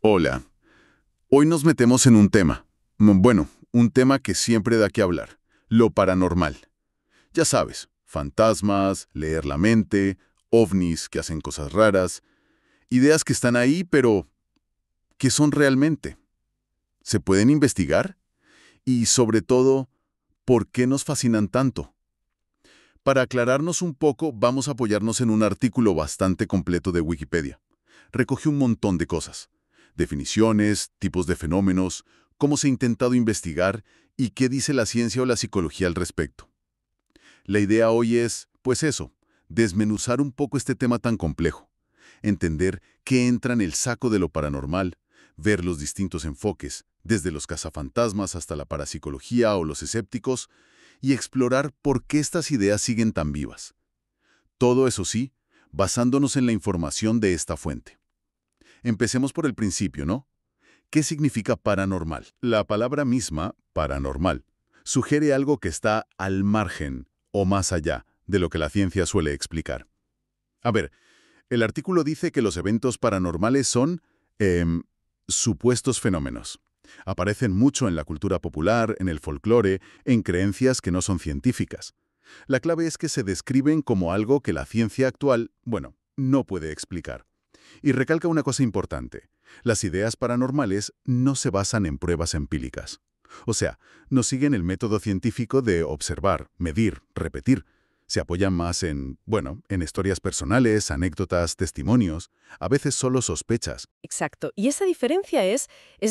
Hola, hoy nos metemos en un tema. Bueno, un tema que siempre da que hablar, lo paranormal. Ya sabes, fantasmas, leer la mente, ovnis que hacen cosas raras, ideas que están ahí, pero ¿qué son realmente? ¿Se pueden investigar? Y sobre todo, ¿por qué nos fascinan tanto? Para aclararnos un poco, vamos a apoyarnos en un artículo bastante completo de Wikipedia. Recoge un montón de cosas. Definiciones, tipos de fenómenos, cómo se ha intentado investigar y qué dice la ciencia o la psicología al respecto. La idea hoy es, pues eso, desmenuzar un poco este tema tan complejo, entender qué entra en el saco de lo paranormal, ver los distintos enfoques, desde los cazafantasmas hasta la parapsicología o los escépticos, y explorar por qué estas ideas siguen tan vivas. Todo eso sí, basándonos en la información de esta fuente. Empecemos por el principio, ¿no? ¿Qué significa paranormal? La palabra misma, paranormal, sugiere algo que está al margen o más allá de lo que la ciencia suele explicar. A ver, el artículo dice que los eventos paranormales son supuestos fenómenos. Aparecen mucho en la cultura popular, en el folclore, en creencias que no son científicas. La clave es que se describen como algo que la ciencia actual, bueno, no puede explicar. Y recalca una cosa importante. Las ideas paranormales no se basan en pruebas empíricas. O sea, no siguen el método científico de observar, medir, repetir. Se apoyan más en, bueno, en historias personales, anécdotas, testimonios, a veces solo sospechas. Exacto. Y esa diferencia es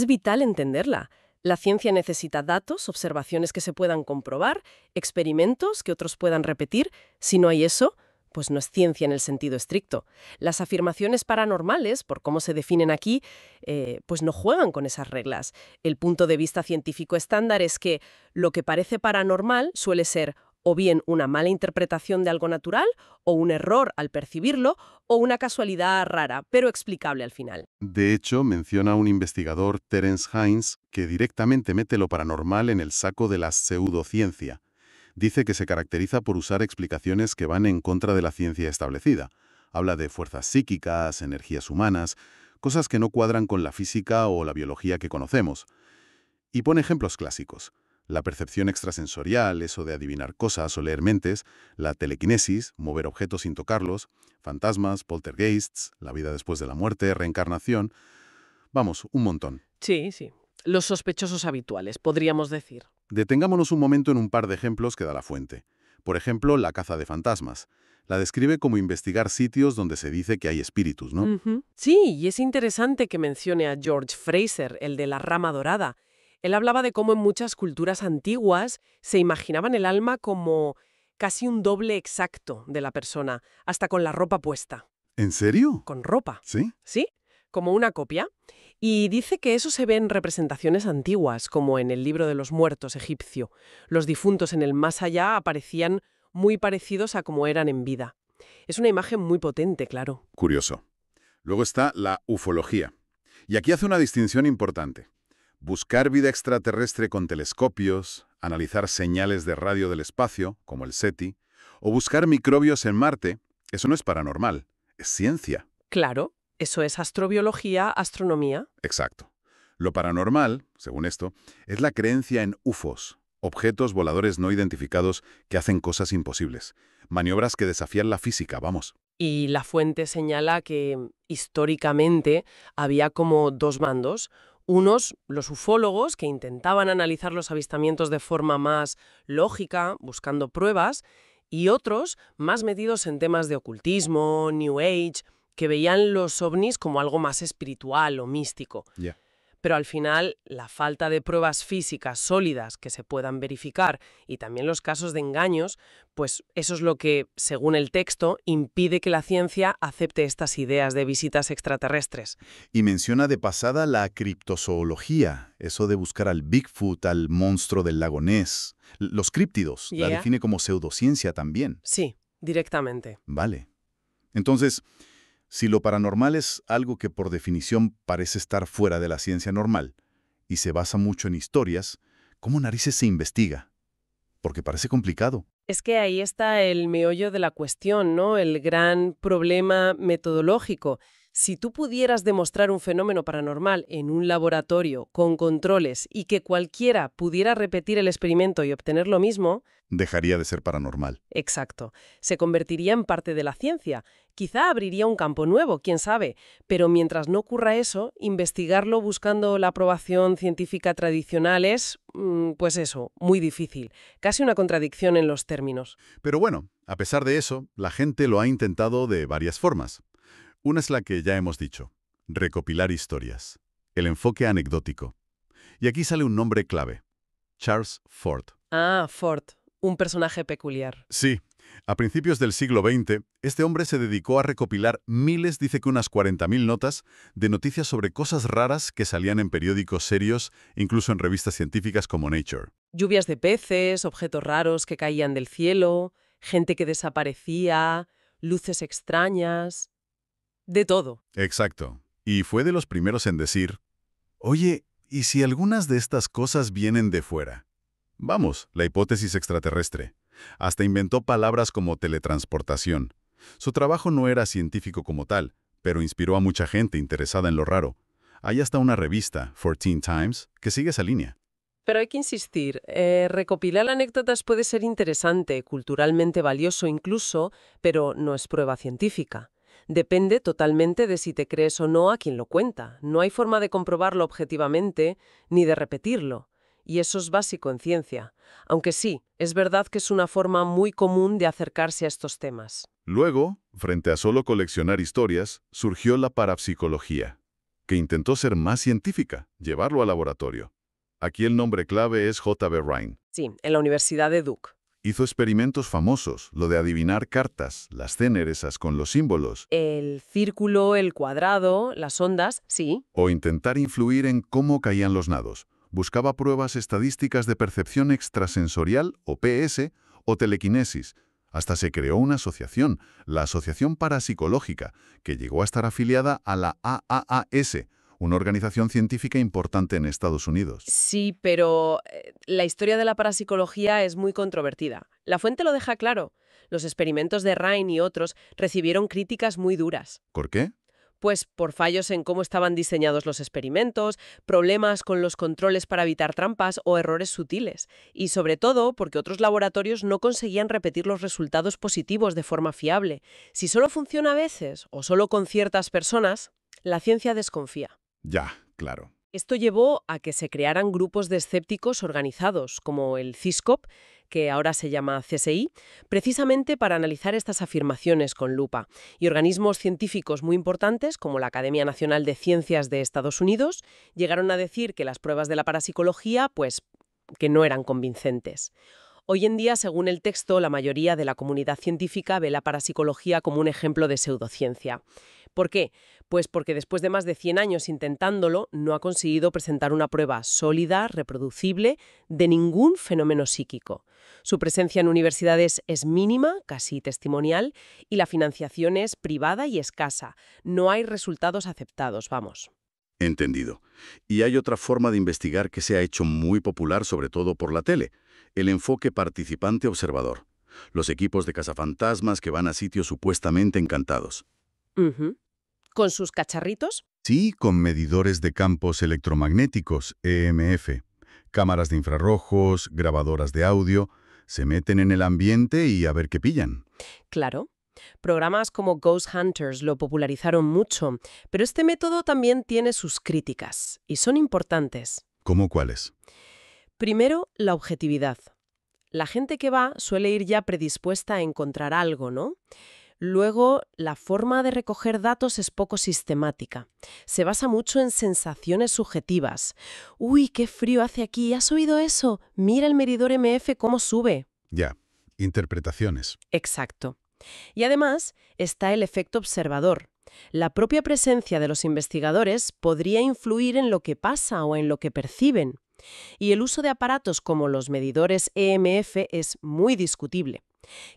vital entenderla. La ciencia necesita datos, observaciones que se puedan comprobar, experimentos que otros puedan repetir. Si no hay eso, pues no es ciencia en el sentido estricto. Las afirmaciones paranormales, por cómo se definen aquí, pues no juegan con esas reglas. El punto de vista científico estándar es que lo que parece paranormal suele ser o bien una mala interpretación de algo natural, o un error al percibirlo, o una casualidad rara, pero explicable al final. De hecho, menciona un investigador, Terence Hines, que directamente mete lo paranormal en el saco de la pseudociencia. Dice que se caracteriza por usar explicaciones que van en contra de la ciencia establecida. Habla de fuerzas psíquicas, energías humanas, cosas que no cuadran con la física o la biología que conocemos. Y pone ejemplos clásicos. La percepción extrasensorial, eso de adivinar cosas o leer mentes, la telequinesis, mover objetos sin tocarlos, fantasmas, poltergeists, la vida después de la muerte, reencarnación. Vamos, un montón. Sí, sí. Los sospechosos habituales, podríamos decir. Detengámonos un momento en un par de ejemplos que da la fuente. Por ejemplo, la caza de fantasmas. La describe como investigar sitios donde se dice que hay espíritus, ¿no? Ujú. Sí, y es interesante que mencione a George Fraser, el de la rama dorada. Él hablaba de cómo en muchas culturas antiguas se imaginaban el alma como casi un doble exacto de la persona, hasta con la ropa puesta. ¿En serio? Con ropa. ¿Sí? ¿Sí? Como una copia. Y dice que eso se ve en representaciones antiguas, como en el libro de los muertos egipcio. Los difuntos en el más allá aparecían muy parecidos a como eran en vida. Es una imagen muy potente, claro. Curioso. Luego está la ufología. Y aquí hace una distinción importante. Buscar vida extraterrestre con telescopios, analizar señales de radio del espacio, como el SETI, o buscar microbios en Marte, eso no es paranormal, es ciencia. Claro, eso es astrobiología, astronomía. Exacto. Lo paranormal, según esto, es la creencia en UFOs, objetos voladores no identificados que hacen cosas imposibles, maniobras que desafían la física, vamos. Y la fuente señala que históricamente había como dos bandos. Unos, los ufólogos, que intentaban analizar los avistamientos de forma más lógica, buscando pruebas, y otros, más metidos en temas de ocultismo, New Age, que veían los ovnis como algo más espiritual o místico. Ya. Pero al final, la falta de pruebas físicas sólidas que se puedan verificar y también los casos de engaños, pues eso es lo que, según el texto, impide que la ciencia acepte estas ideas de visitas extraterrestres. Y menciona de pasada la criptozoología, eso de buscar al Bigfoot, al monstruo del lago Ness. Los críptidos, la Yeah. define como pseudociencia también. Sí, directamente. Vale. Entonces, si lo paranormal es algo que por definición parece estar fuera de la ciencia normal y se basa mucho en historias, ¿cómo narices se investiga? Porque parece complicado. Es que ahí está el meollo de la cuestión, ¿no? El gran problema metodológico. Si tú pudieras demostrar un fenómeno paranormal en un laboratorio con controles y que cualquiera pudiera repetir el experimento y obtener lo mismo, Dejaría de ser paranormal. exacto, se convertiría en parte de la ciencia. Quizá abriría un campo nuevo, quién sabe, pero mientras no ocurra eso, investigarlo buscando la aprobación científica tradicional es, pues eso, muy difícil. Casi una contradicción en los términos. Pero bueno, a pesar de eso, la gente lo ha intentado de varias formas. Una es la que ya hemos dicho, recopilar historias, el enfoque anecdótico. Y aquí sale un nombre clave, Charles Fort. Ah, Ford, un personaje peculiar. Sí, a principios del siglo XX, este hombre se dedicó a recopilar miles, dice que unas 40.000 notas, de noticias sobre cosas raras que salían en periódicos serios, incluso en revistas científicas como Nature. Lluvias de peces, objetos raros que caían del cielo, gente que desaparecía, luces extrañas, de todo. Exacto. Y fue de los primeros en decir, oye, ¿y si algunas de estas cosas vienen de fuera? Vamos, la hipótesis extraterrestre. Hasta inventó palabras como teletransportación. Su trabajo no era científico como tal, pero inspiró a mucha gente interesada en lo raro. Hay hasta una revista, 14 Times, que sigue esa línea. Pero hay que insistir, recopilar anécdotas puede ser interesante, culturalmente valioso incluso, pero no es prueba científica. Depende totalmente de si te crees o no a quien lo cuenta. No hay forma de comprobarlo objetivamente ni de repetirlo. Y eso es básico en ciencia. Aunque sí, es verdad que es una forma muy común de acercarse a estos temas. Luego, frente a solo coleccionar historias, surgió la parapsicología, que intentó ser más científica, llevarlo al laboratorio. Aquí el nombre clave es J.B. Rhine. Sí, en la Universidad de Duke. Hizo experimentos famosos, lo de adivinar cartas, las esas con los símbolos, El círculo, el cuadrado, las ondas, sí. o intentar influir en cómo caían los nados. Buscaba pruebas estadísticas de percepción extrasensorial, o PS, o telequinesis. Hasta se creó una asociación, la Asociación Parapsicológica, que llegó a estar afiliada a la AAAS, una organización científica importante en Estados Unidos. Sí, pero la historia de la parapsicología es muy controvertida. La fuente lo deja claro. Los experimentos de Rhine y otros recibieron críticas muy duras. ¿Por qué? Pues por fallos en cómo estaban diseñados los experimentos, problemas con los controles para evitar trampas o errores sutiles. Y sobre todo porque otros laboratorios no conseguían repetir los resultados positivos de forma fiable. Si solo funciona a veces o solo con ciertas personas, la ciencia desconfía. Ya, claro. Esto llevó a que se crearan grupos de escépticos organizados, como el CSISCOP, que ahora se llama CSI, precisamente para analizar estas afirmaciones con lupa. Y organismos científicos muy importantes, como la Academia Nacional de Ciencias de Estados Unidos, llegaron a decir que las pruebas de la parapsicología, pues, que no eran convincentes. Hoy en día, según el texto, la mayoría de la comunidad científica ve la parapsicología como un ejemplo de pseudociencia. ¿Por qué? Pues porque después de más de 100 años intentándolo, no ha conseguido presentar una prueba sólida, reproducible, de ningún fenómeno psíquico. Su presencia en universidades es mínima, casi testimonial, y la financiación es privada y escasa. No hay resultados aceptados, vamos. Entendido. Y hay otra forma de investigar que se ha hecho muy popular, sobre todo por la tele, el enfoque participante-observador. Los equipos de cazafantasmas que van a sitios supuestamente encantados. Ujú. ¿Con sus cacharritos? Sí, con medidores de campos electromagnéticos, EMF, cámaras de infrarrojos, grabadoras de audio, se meten en el ambiente y a ver qué pillan. Claro. Programas como Ghost Hunters lo popularizaron mucho, pero este método también tiene sus críticas, y son importantes. ¿Cómo cuáles? Primero, la objetividad. La gente que va suele ir ya predispuesta a encontrar algo, ¿no? Luego, la forma de recoger datos es poco sistemática. Se basa mucho en sensaciones subjetivas. «Uy, qué frío hace aquí, ¿has oído eso? Mira el medidor MF cómo sube». Ya, interpretaciones. Exacto. Y además está el efecto observador. La propia presencia de los investigadores podría influir en lo que pasa o en lo que perciben. Y el uso de aparatos como los medidores EMF es muy discutible.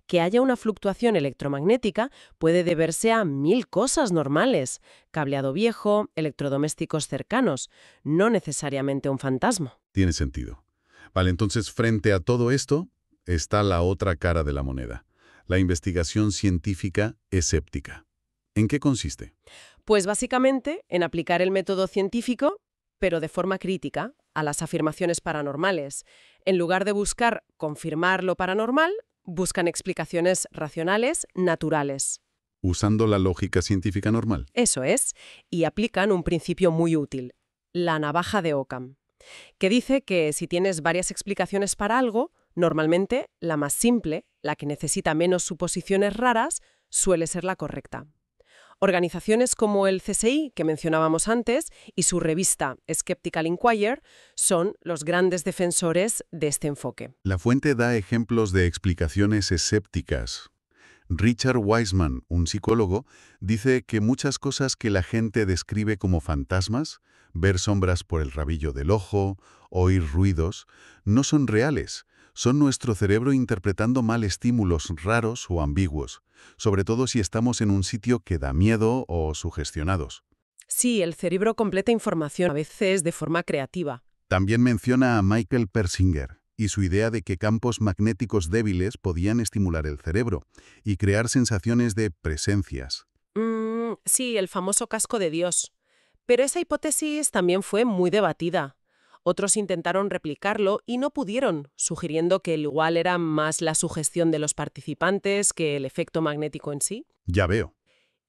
Que haya una fluctuación electromagnética puede deberse a 1000 cosas normales, cableado viejo, electrodomésticos cercanos, no necesariamente un fantasma. Tiene sentido. Vale, entonces, frente a todo esto, está la otra cara de la moneda. La investigación científica escéptica. ¿En qué consiste? Pues básicamente en aplicar el método científico, pero de forma crítica, a las afirmaciones paranormales. En lugar de buscar confirmar lo paranormal, buscan explicaciones racionales, naturales. Usando la lógica científica normal. Eso es, y aplican un principio muy útil, la navaja de Occam, que dice que si tienes varias explicaciones para algo, normalmente la más simple, la que necesita menos suposiciones raras, suele ser la correcta. Organizaciones como el CSI, que mencionábamos antes, y su revista Skeptical Inquirer son los grandes defensores de este enfoque. La fuente da ejemplos de explicaciones escépticas. Richard Wiseman, un psicólogo, dice que muchas cosas que la gente describe como fantasmas, ver sombras por el rabillo del ojo, oír ruidos, no son reales. Son nuestro cerebro interpretando mal estímulos raros o ambiguos, sobre todo si estamos en un sitio que da miedo o sugestionados. Sí, el cerebro completa información, a veces de forma creativa. También menciona a Michael Persinger y su idea de que campos magnéticos débiles podían estimular el cerebro y crear sensaciones de presencias. Sí, el famoso casco de Dios. Pero esa hipótesis también fue muy debatida. Otros intentaron replicarlo y no pudieron, sugiriendo que el igual era más la sugestión de los participantes que el efecto magnético en sí. Ya veo.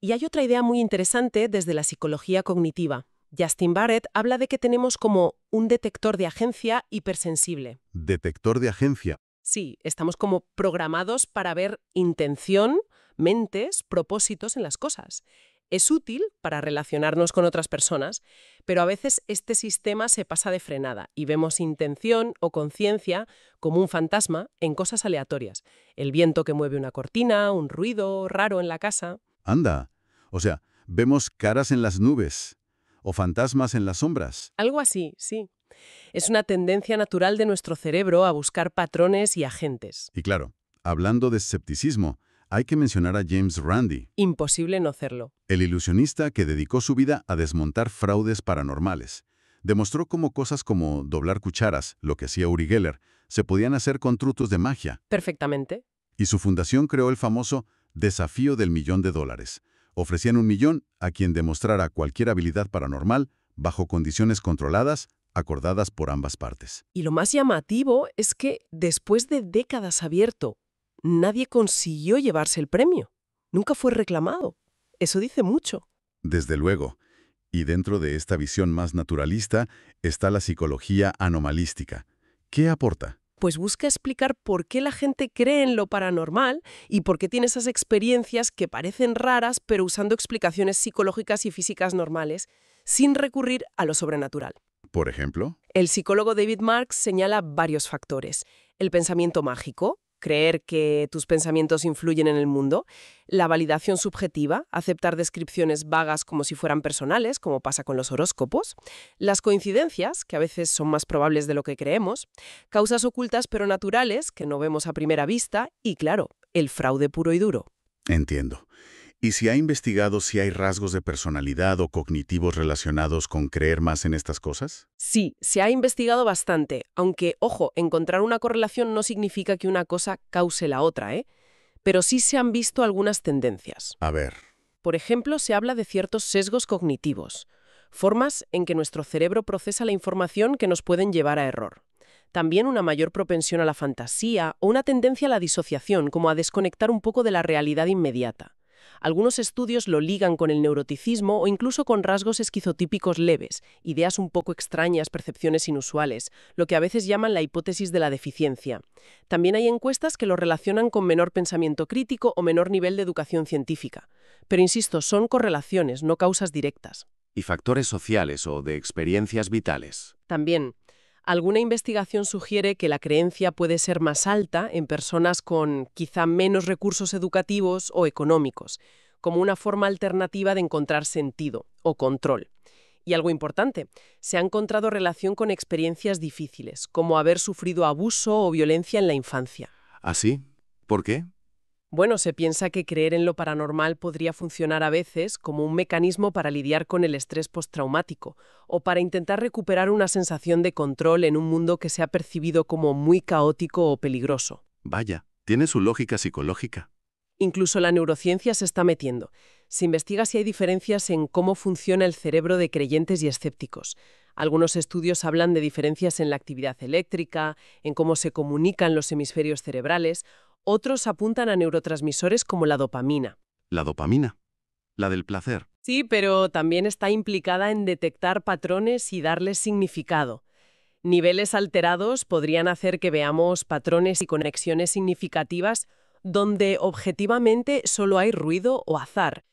Y hay otra idea muy interesante desde la psicología cognitiva. Justin Barrett habla de que tenemos como un detector de agencia hipersensible. Detector de agencia. Sí, estamos como programados para ver intención, mentes, propósitos en las cosas. Es útil para relacionarnos con otras personas, pero a veces este sistema se pasa de frenada y vemos intención o conciencia como un fantasma en cosas aleatorias. El viento que mueve una cortina, un ruido raro en la casa. Anda. O sea, vemos caras en las nubes o fantasmas en las sombras. Algo así, sí. Es una tendencia natural de nuestro cerebro a buscar patrones y agentes. Y claro, hablando de escepticismo, hay que mencionar a James Randi, Imposible no hacerlo. el ilusionista que dedicó su vida a desmontar fraudes paranormales. Demostró cómo cosas como doblar cucharas, lo que hacía Uri Geller, se podían hacer con trucos de magia. Perfectamente. Y su fundación creó el famoso Desafío del $1.000.000. Ofrecían $1 millón a quien demostrara cualquier habilidad paranormal bajo condiciones controladas, acordadas por ambas partes. Y lo más llamativo es que después de décadas abierto, nadie consiguió llevarse el premio. Nunca fue reclamado. Eso dice mucho. Desde luego. Y dentro de esta visión más naturalista está la psicología anomalística. ¿Qué aporta? Pues busca explicar por qué la gente cree en lo paranormal y por qué tiene esas experiencias que parecen raras, pero usando explicaciones psicológicas y físicas normales, sin recurrir a lo sobrenatural. Por ejemplo, El psicólogo David Marks señala varios factores. El pensamiento mágico, creer que tus pensamientos influyen en el mundo, la validación subjetiva, aceptar descripciones vagas como si fueran personales, como pasa con los horóscopos, las coincidencias, que a veces son más probables de lo que creemos, causas ocultas pero naturales, que no vemos a primera vista, y claro, el fraude puro y duro. entiendo. ¿Y si ha investigado si hay rasgos de personalidad o cognitivos relacionados con creer más en estas cosas? Sí, se ha investigado bastante, aunque, ojo, encontrar una correlación no significa que una cosa cause la otra, ¿eh? Pero sí se han visto algunas tendencias. A ver, Por ejemplo, se habla de ciertos sesgos cognitivos, formas en que nuestro cerebro procesa la información que nos pueden llevar a error. También una mayor propensión a la fantasía o una tendencia a la disociación, como a desconectar un poco de la realidad inmediata. Algunos estudios lo ligan con el neuroticismo o incluso con rasgos esquizotípicos leves, ideas un poco extrañas, percepciones inusuales, lo que a veces llaman la hipótesis de la deficiencia. También hay encuestas que lo relacionan con menor pensamiento crítico o menor nivel de educación científica. Pero insisto, son correlaciones, no causas directas. Y factores sociales o de experiencias vitales. También, alguna investigación sugiere que la creencia puede ser más alta en personas con quizá menos recursos educativos o económicos, como una forma alternativa de encontrar sentido o control. Y algo importante, se ha encontrado relación con experiencias difíciles, como haber sufrido abuso o violencia en la infancia. ¿Ah, sí? ¿Por qué? Bueno, se piensa que creer en lo paranormal podría funcionar a veces como un mecanismo para lidiar con el estrés postraumático o para intentar recuperar una sensación de control en un mundo que se ha percibido como muy caótico o peligroso. Vaya, tiene su lógica psicológica. Incluso la neurociencia se está metiendo. Se investiga si hay diferencias en cómo funciona el cerebro de creyentes y escépticos. Algunos estudios hablan de diferencias en la actividad eléctrica, en cómo se comunican los hemisferios cerebrales. Otros apuntan a neurotransmisores como la dopamina. La dopamina, la del placer. Sí, pero también está implicada en detectar patrones y darles significado. Niveles alterados podrían hacer que veamos patrones y conexiones significativas donde objetivamente solo hay ruido o azar.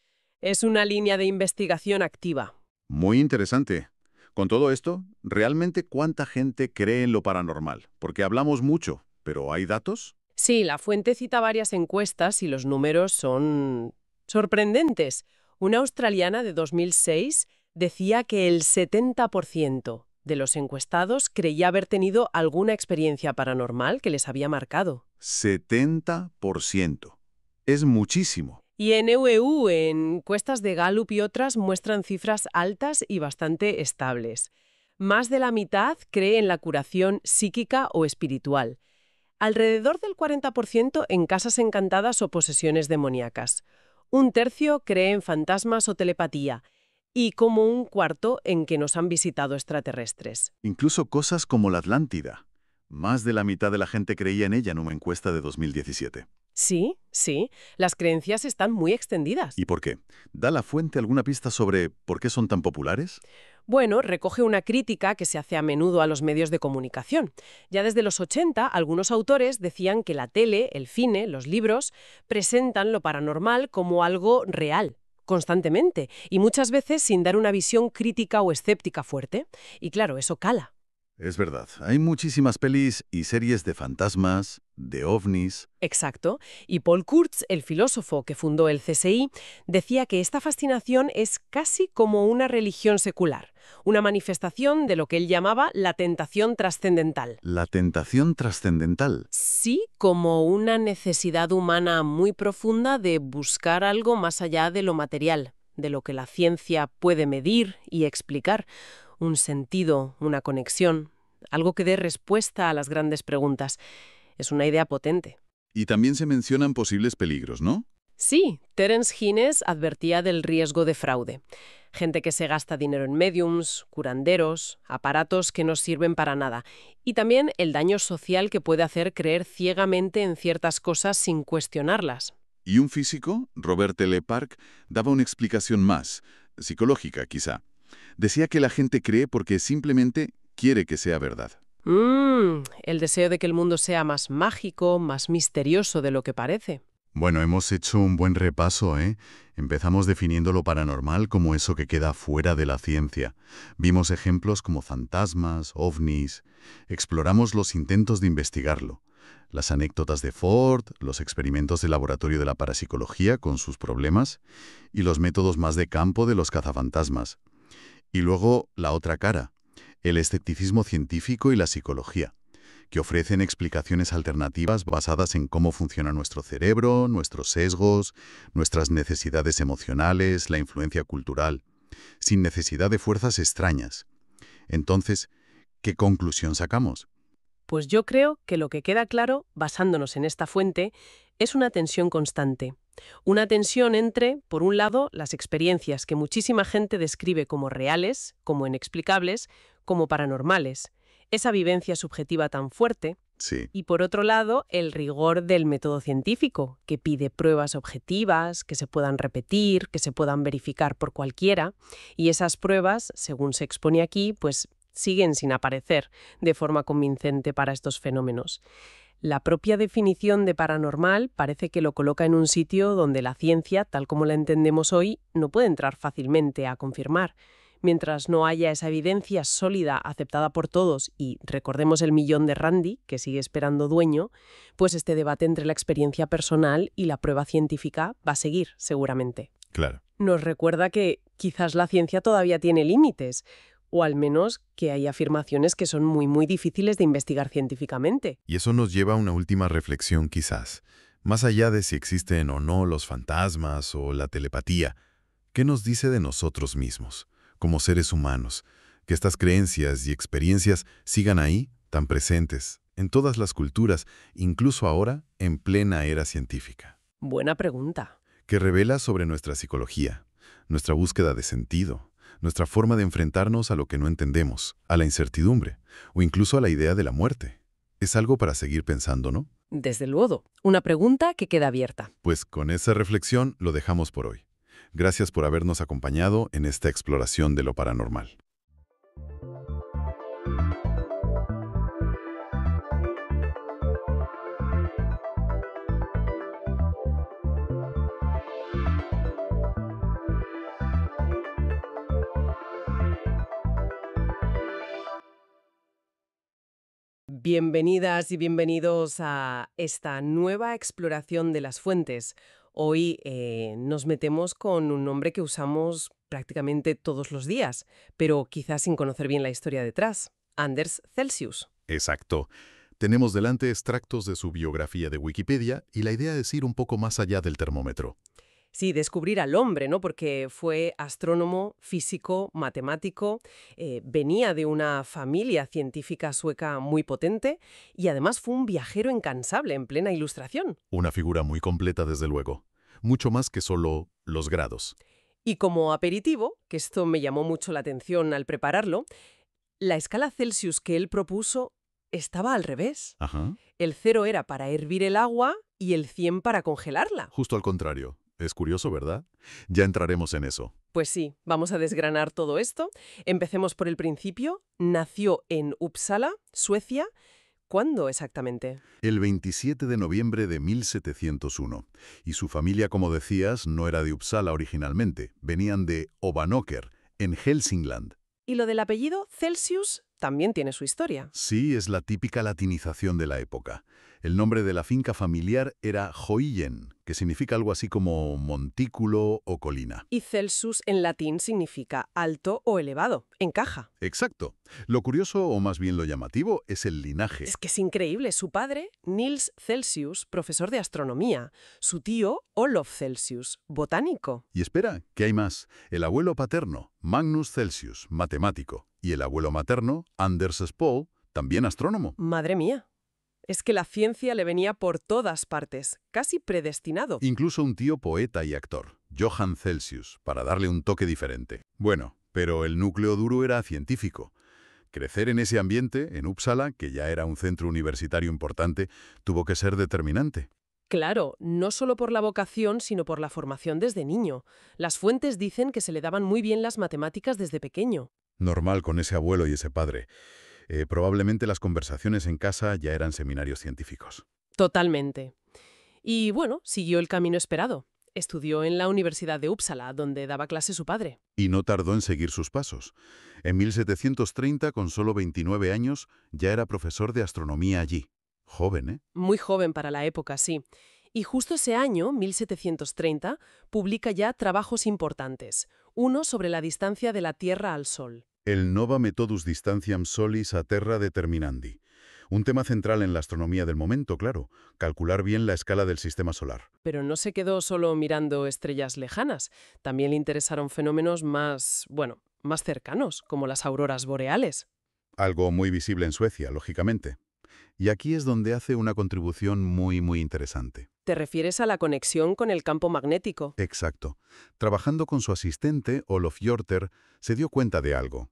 Es una línea de investigación activa. Muy interesante. Con todo esto, ¿realmente cuánta gente cree en lo paranormal? Porque hablamos mucho, pero ¿hay datos? Sí, la fuente cita varias encuestas y los números son sorprendentes. Una australiana de 2006 decía que el 70% de los encuestados creía haber tenido alguna experiencia paranormal que les había marcado. 70%. Es muchísimo. Y en EUEU, en encuestas de Gallup y otras, muestran cifras altas y bastante estables. Más de la mitad cree en la curación psíquica o espiritual. Alrededor del 40% en casas encantadas o posesiones demoníacas. Un tercio cree en fantasmas o telepatía. Y como un cuarto en que nos han visitado extraterrestres. Incluso cosas como la Atlántida. Más de la mitad de la gente creía en ella en una encuesta de 2017. Sí, sí. Las creencias están muy extendidas. ¿Y por qué? ¿Da la fuente alguna pista sobre por qué son tan populares? Bueno, recoge una crítica que se hace a menudo a los medios de comunicación. Ya desde los 80, algunos autores decían que la tele, el cine, los libros, presentan lo paranormal como algo real, constantemente, y muchas veces sin dar una visión crítica o escéptica fuerte. Y claro, eso cala. Es verdad, hay muchísimas pelis y series de fantasmas, de ovnis. Exacto. Y Paul Kurtz, el filósofo que fundó el CSI, decía que esta fascinación es casi como una religión secular, una manifestación de lo que él llamaba la tentación trascendental. La tentación trascendental. Sí, como una necesidad humana muy profunda de buscar algo más allá de lo material, de lo que la ciencia puede medir y explicar. Un sentido, una conexión, algo que dé respuesta a las grandes preguntas. Es una idea potente. Y también se mencionan posibles peligros, ¿no? Sí, Terence Hines advertía del riesgo de fraude. Gente que se gasta dinero en médiums, curanderos, aparatos que no sirven para nada. Y también el daño social que puede hacer creer ciegamente en ciertas cosas sin cuestionarlas. Y un físico, Robert L. Park, daba una explicación más, psicológica quizá. Decía que la gente cree porque simplemente quiere que sea verdad. El deseo de que el mundo sea más mágico, más misterioso de lo que parece. Bueno, hemos hecho un buen repaso, ¿eh? Empezamos definiendo lo paranormal como eso que queda fuera de la ciencia. Vimos ejemplos como fantasmas, ovnis. Exploramos los intentos de investigarlo. Las anécdotas de Ford, los experimentos de laboratorio de la parapsicología con sus problemas y los métodos más de campo de los cazafantasmas. Y luego la otra cara, el escepticismo científico y la psicología, que ofrecen explicaciones alternativas basadas en cómo funciona nuestro cerebro, nuestros sesgos, nuestras necesidades emocionales, la influencia cultural, sin necesidad de fuerzas extrañas. Entonces, ¿qué conclusión sacamos? Pues yo creo que lo que queda claro, basándonos en esta fuente, es una tensión constante. Una tensión entre, por un lado, las experiencias que muchísima gente describe como reales, como inexplicables, como paranormales, esa vivencia subjetiva tan fuerte, Sí. y por otro lado, el rigor del método científico, que pide pruebas objetivas, que se puedan repetir, que se puedan verificar por cualquiera, y esas pruebas, según se expone aquí, pues siguen sin aparecer de forma convincente para estos fenómenos. La propia definición de paranormal parece que lo coloca en un sitio donde la ciencia, tal como la entendemos hoy, no puede entrar fácilmente a confirmar. Mientras no haya esa evidencia sólida aceptada por todos y recordemos el millón de Randi, que sigue esperando dueño, pues este debate entre la experiencia personal y la prueba científica va a seguir, seguramente. Claro. Nos recuerda que quizás la ciencia todavía tiene límites, o al menos que hay afirmaciones que son muy difíciles de investigar científicamente. Y eso nos lleva a una última reflexión quizás. Más allá de si existen o no los fantasmas o la telepatía, ¿qué nos dice de nosotros mismos, como seres humanos? Que estas creencias y experiencias sigan ahí, tan presentes, en todas las culturas, incluso ahora, en plena era científica. Buena pregunta. que revela sobre nuestra psicología, nuestra búsqueda de sentido, nuestra forma de enfrentarnos a lo que no entendemos, a la incertidumbre, o incluso a la idea de la muerte. Es algo para seguir pensando, ¿no? Desde luego, una pregunta que queda abierta. Pues con esa reflexión lo dejamos por hoy. Gracias por habernos acompañado en esta exploración de lo paranormal. Bienvenidas y bienvenidos a esta nueva exploración de las fuentes. Hoy nos metemos con un nombre que usamos prácticamente todos los días, pero quizás sin conocer bien la historia detrás. Anders Celsius. Exacto. Tenemos delante extractos de su biografía de Wikipedia y la idea es ir un poco más allá del termómetro. Sí, descubrir al hombre, ¿no? Porque fue astrónomo, físico, matemático, venía de una familia científica sueca muy potente y además fue un viajero incansable en plena Ilustración. Una figura muy completa, desde luego. Mucho más que solo los grados. Y como aperitivo, que esto me llamó mucho la atención al prepararlo, la escala Celsius que él propuso estaba al revés. Ajá. El 0 era para hervir el agua y el 100 para congelarla. Justo al contrario. Es curioso, ¿verdad? Ya entraremos en eso. Pues sí, vamos a desgranar todo esto. Empecemos por el principio. Nació en Uppsala, Suecia. ¿Cuándo exactamente? El 27 de noviembre de 1701. Y su familia, como decías, no era de Uppsala originalmente. Venían de Ovanåker, en Hälsingland. Y lo del apellido Celsius también tiene su historia. Sí, es la típica latinización de la época. El nombre de la finca familiar era Hoyen, que significa algo así como montículo o colina. Y Celsus en latín significa alto o elevado. Encaja. Exacto. Lo curioso, o más bien lo llamativo, es el linaje. Es que es increíble. Su padre, Nils Celsius, profesor de astronomía. Su tío, Olof Celsius, botánico. Y espera, que hay más. El abuelo paterno, Magnus Celsius, matemático. Y el abuelo materno, Anders Spol, también astrónomo. Madre mía. Es que la ciencia le venía por todas partes, casi predestinado. Incluso un tío poeta y actor, Johann Celsius, para darle un toque diferente. Bueno, pero el núcleo duro era científico. Crecer en ese ambiente, en Uppsala, que ya era un centro universitario importante, tuvo que ser determinante. Claro, no solo por la vocación, sino por la formación desde niño. Las fuentes dicen que se le daban muy bien las matemáticas desde pequeño. Normal con ese abuelo y ese padre. Probablemente las conversaciones en casa ya eran seminarios científicos. Totalmente. Y bueno, siguió el camino esperado. Estudió en la Universidad de Uppsala, donde daba clase su padre. Y no tardó en seguir sus pasos. En 1730, con solo 29 años, ya era profesor de astronomía allí. Joven, ¿eh? Muy joven para la época, sí. Y justo ese año, 1730, publica ya trabajos importantes. Uno sobre la distancia de la Tierra al Sol. El Nova Methodus Distantiam Solis a Terra Determinandi. Un tema central en la astronomía del momento, claro. Calcular bien la escala del sistema solar. Pero no se quedó solo mirando estrellas lejanas. También le interesaron fenómenos más cercanos, como las auroras boreales. Algo muy visible en Suecia, lógicamente. Y aquí es donde hace una contribución muy interesante. ¿Te refieres a la conexión con el campo magnético? Exacto. Trabajando con su asistente, Olof Hjorter, se dio cuenta de algo.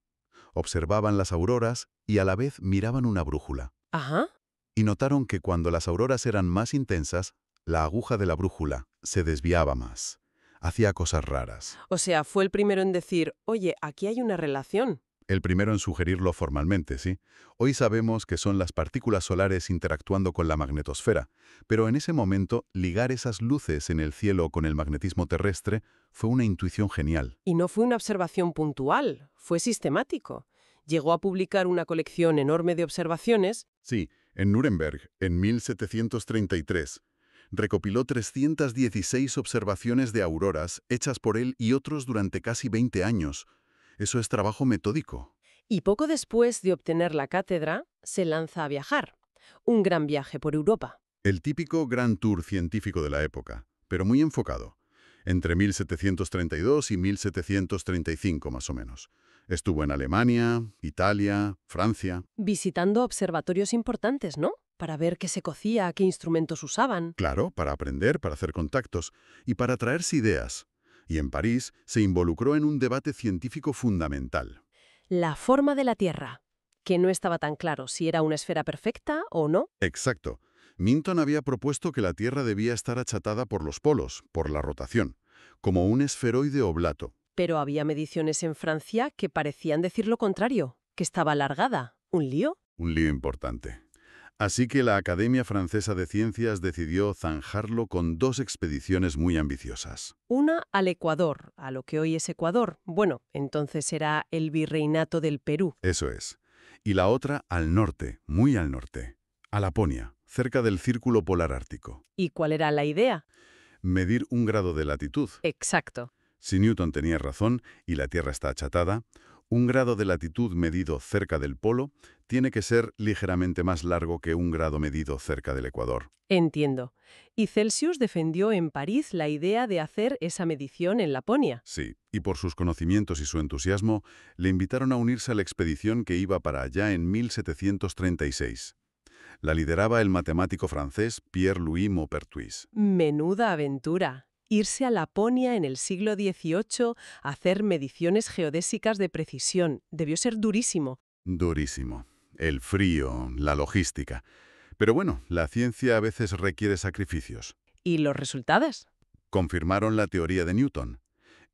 Observaban las auroras y a la vez miraban una brújula. Ajá. Y notaron que cuando las auroras eran más intensas, la aguja de la brújula se desviaba más. Hacía cosas raras. O sea, fue el primero en decir, oye, aquí hay una relación. El primero en sugerirlo formalmente, sí. Hoy sabemos que son las partículas solares interactuando con la magnetosfera, pero en ese momento ligar esas luces en el cielo con el magnetismo terrestre fue una intuición genial. Y no fue una observación puntual, fue sistemático. Llegó a publicar una colección enorme de observaciones. Sí, en Nuremberg, en 1733. Recopiló 316 observaciones de auroras hechas por él y otros durante casi 20 años. Eso es trabajo metódico. Y poco después de obtener la cátedra, se lanza a viajar. Un gran viaje por Europa. El típico Grand Tour científico de la época, pero muy enfocado. Entre 1732 y 1735, más o menos. Estuvo en Alemania, Italia, Francia. Visitando observatorios importantes, ¿no? para ver qué se cocía, qué instrumentos usaban. Claro, para aprender, para hacer contactos y para traerse ideas. Y en París se involucró en un debate científico fundamental. La forma de la Tierra, que no estaba tan claro si era una esfera perfecta o no. Exacto. Minton había propuesto que la Tierra debía estar achatada por los polos, por la rotación, como un esferoide oblato. Pero había mediciones en Francia que parecían decir lo contrario, que estaba alargada. ¿Un lío? Un lío importante. Así que la Academia Francesa de Ciencias decidió zanjarlo con 2 expediciones muy ambiciosas. Una al Ecuador, a lo que hoy es Ecuador. Bueno, entonces era el Virreinato del Perú. Eso es. Y la otra al norte, muy al norte, a Laponia, cerca del Círculo Polar Ártico. ¿Y cuál era la idea? Medir 1 grado de latitud. Exacto. Si Newton tenía razón y la Tierra está achatada, 1 grado de latitud medido cerca del polo tiene que ser ligeramente más largo que 1 grado medido cerca del Ecuador. Entiendo. Y Celsius defendió en París la idea de hacer esa medición en Laponia. Sí, y por sus conocimientos y su entusiasmo, le invitaron a unirse a la expedición que iba para allá en 1736. La lideraba el matemático francés Pierre-Louis Maupertuis. Menuda aventura. Irse a Laponia en el siglo XVIII a hacer mediciones geodésicas de precisión. Debió ser durísimo. Durísimo. El frío, la logística. Pero bueno, la ciencia a veces requiere sacrificios. ¿Y los resultados? Confirmaron la teoría de Newton.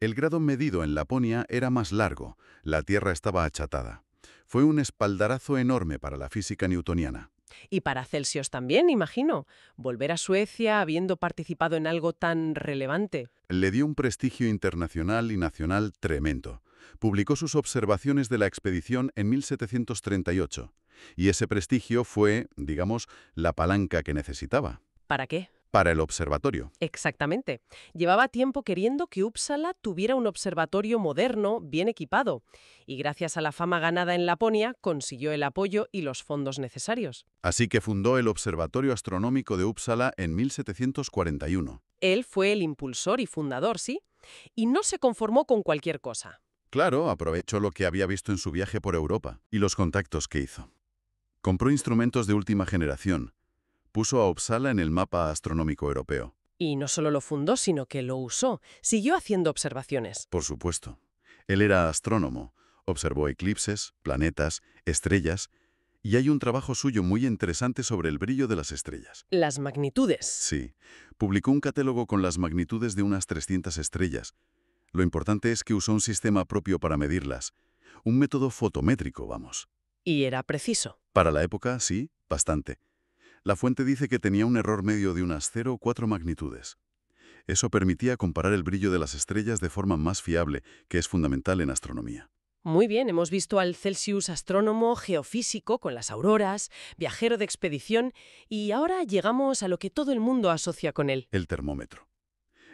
El grado medido en Laponia era más largo, la Tierra estaba achatada. Fue un espaldarazo enorme para la física newtoniana. Y para Celsius también, imagino. Volver a Suecia habiendo participado en algo tan relevante. Le dio un prestigio internacional y nacional tremendo. Publicó sus observaciones de la expedición en 1738. Y ese prestigio fue, digamos, la palanca que necesitaba. ¿Para qué? Para el observatorio. Exactamente. Llevaba tiempo queriendo que Uppsala tuviera un observatorio moderno, bien equipado, y gracias a la fama ganada en Laponia consiguió el apoyo y los fondos necesarios. Así que fundó el Observatorio Astronómico de Uppsala en 1741. Él fue el impulsor y fundador, sí, y no se conformó con cualquier cosa. Claro, aprovechó lo que había visto en su viaje por Europa y los contactos que hizo. Compró instrumentos de última generación. Puso a Uppsala en el mapa astronómico europeo. Y no solo lo fundó, sino que lo usó. Siguió haciendo observaciones. Por supuesto. Él era astrónomo. Observó eclipses, planetas, estrellas, y hay un trabajo suyo muy interesante sobre el brillo de las estrellas. Las magnitudes. Sí. Publicó un catálogo con las magnitudes de unas 300 estrellas. Lo importante es que usó un sistema propio para medirlas. Un método fotométrico, vamos. Y era preciso. Para la época, sí, bastante. La fuente dice que tenía un error medio de unas 0,4 magnitudes. Eso permitía comparar el brillo de las estrellas de forma más fiable, que es fundamental en astronomía. Muy bien, hemos visto al Celsius astrónomo, geofísico con las auroras, viajero de expedición, y ahora llegamos a lo que todo el mundo asocia con él. El termómetro.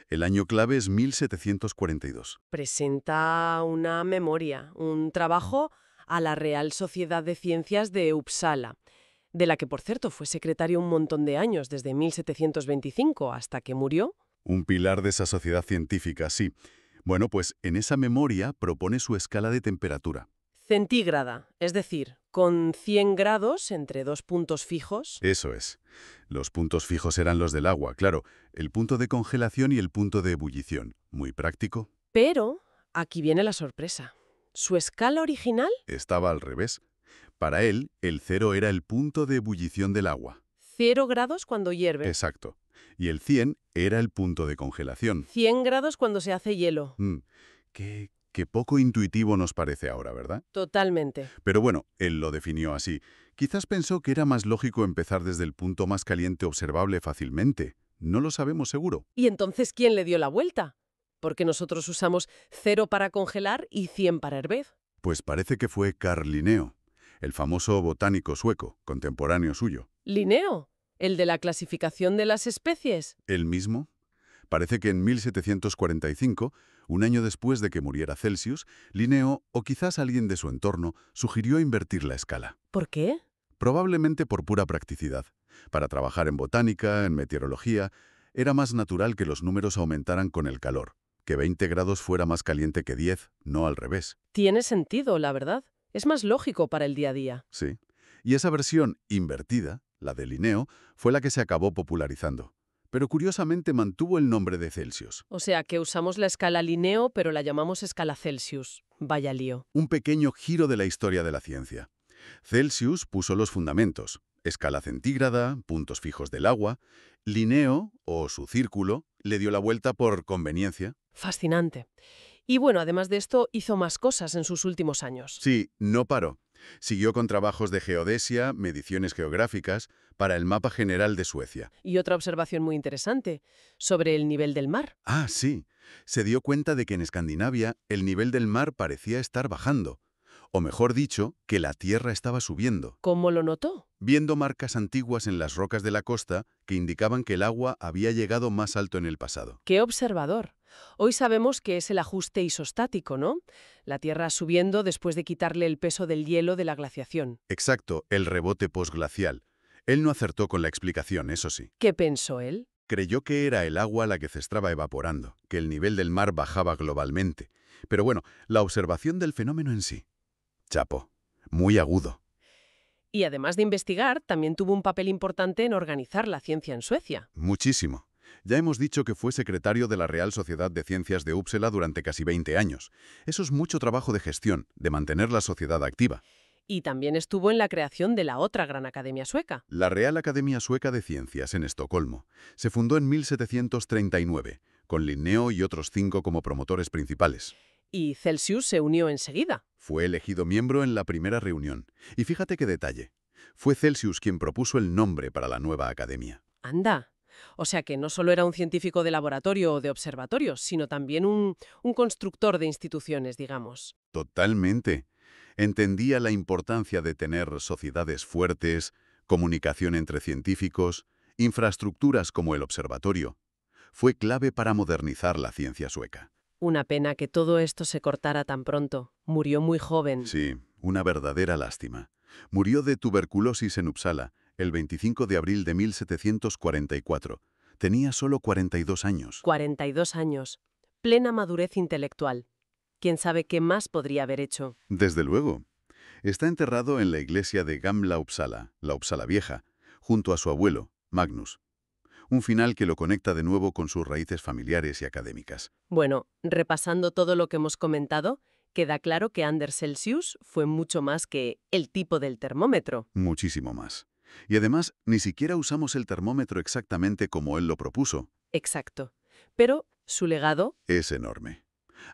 El año clave es 1742. Presenta una memoria, un trabajo a la Real Sociedad de Ciencias de Uppsala, de la que, por cierto, fue secretario un montón de años, desde 1725 hasta que murió. Un pilar de esa sociedad científica, sí. Bueno, pues en esa memoria propone su escala de temperatura. Centígrada, es decir, con 100 grados entre 2 puntos fijos. Eso es. Los puntos fijos eran los del agua, claro, el punto de congelación y el punto de ebullición. Muy práctico. Pero aquí viene la sorpresa. ¿Su escala original? Estaba al revés. Para él, el 0 era el punto de ebullición del agua. 0 grados cuando hierve. Exacto. Y el 100 era el punto de congelación. 100 grados cuando se hace hielo. Qué poco intuitivo nos parece ahora, ¿verdad? Totalmente. Pero bueno, él lo definió así. Quizás pensó que era más lógico empezar desde el punto más caliente observable fácilmente. No lo sabemos seguro. ¿Y entonces quién le dio la vuelta? Porque nosotros usamos 0 para congelar y 100 para hervir. Pues parece que fue Carl Linneo, el famoso botánico sueco, contemporáneo suyo. ¿Linneo? ¿El de la clasificación de las especies? ¿Él mismo? Parece que en 1745, un año después de que muriera Celsius, Linneo, o quizás alguien de su entorno, sugirió invertir la escala. ¿Por qué? Probablemente por pura practicidad. Para trabajar en botánica, en meteorología, era más natural que los números aumentaran con el calor, que 20 grados fuera más caliente que 10, no al revés. Tiene sentido, la verdad. Es más lógico para el día a día. Sí. Y esa versión invertida la de Linneo, fue la que se acabó popularizando. Pero curiosamente mantuvo el nombre de Celsius. O sea, que usamos la escala Linneo, pero la llamamos escala Celsius. Vaya lío. Un pequeño giro de la historia de la ciencia. Celsius puso los fundamentos, escala centígrada, puntos fijos del agua. Linneo, o su círculo, le dio la vuelta por conveniencia. Fascinante. Y bueno, además de esto, hizo más cosas en sus últimos años. Sí, no paró. Siguió con trabajos de geodesia, mediciones geográficas, para el mapa general de Suecia. Y otra observación muy interesante, sobre el nivel del mar. Ah, sí. Se dio cuenta de que en Escandinavia el nivel del mar parecía estar bajando. O mejor dicho, que la Tierra estaba subiendo. ¿Cómo lo notó? Viendo marcas antiguas en las rocas de la costa que indicaban que el agua había llegado más alto en el pasado. ¡Qué observador! Hoy sabemos que es el ajuste isostático, ¿no? La Tierra subiendo después de quitarle el peso del hielo de la glaciación. Exacto, el rebote posglacial. Él no acertó con la explicación, eso sí. ¿Qué pensó él? Creyó que era el agua la que se estaba evaporando, que el nivel del mar bajaba globalmente. Pero bueno, la observación del fenómeno en sí. Chapo, muy agudo. Y además de investigar, también tuvo un papel importante en organizar la ciencia en Suecia. Muchísimo. Ya hemos dicho que fue secretario de la Real Sociedad de Ciencias de Uppsala durante casi 20 años. Eso es mucho trabajo de gestión, de mantener la sociedad activa. Y también estuvo en la creación de la otra gran academia sueca. La Real Academia Sueca de Ciencias, en Estocolmo, se fundó en 1739, con Linneo y otros 5 como promotores principales. Y Celsius se unió enseguida. Fue elegido miembro en la primera reunión. Y fíjate qué detalle. Fue Celsius quien propuso el nombre para la nueva academia. Anda. O sea que no solo era un científico de laboratorio o de observatorio, sino también un constructor de instituciones, digamos. Totalmente. Entendía la importancia de tener sociedades fuertes, comunicación entre científicos, infraestructuras como el observatorio. Fue clave para modernizar la ciencia sueca. Una pena que todo esto se cortara tan pronto. Murió muy joven. Sí, una verdadera lástima. Murió de tuberculosis en Uppsala el 25 de abril de 1744. Tenía solo 42 años. 42 años. Plena madurez intelectual. ¿Quién sabe qué más podría haber hecho? Desde luego. Está enterrado en la iglesia de Gamla Uppsala, la Uppsala Vieja, junto a su abuelo, Magnus. Un final que lo conecta de nuevo con sus raíces familiares y académicas. Bueno, repasando todo lo que hemos comentado, queda claro que Anders Celsius fue mucho más que el tipo del termómetro. Muchísimo más. Y además, ni siquiera usamos el termómetro exactamente como él lo propuso. Exacto. Pero su legado, Es enorme.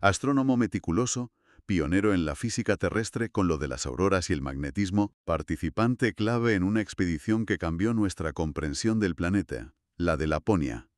Astrónomo meticuloso, pionero en la física terrestre con lo de las auroras y el magnetismo, participante clave en una expedición que cambió nuestra comprensión del planeta, la de Laponia,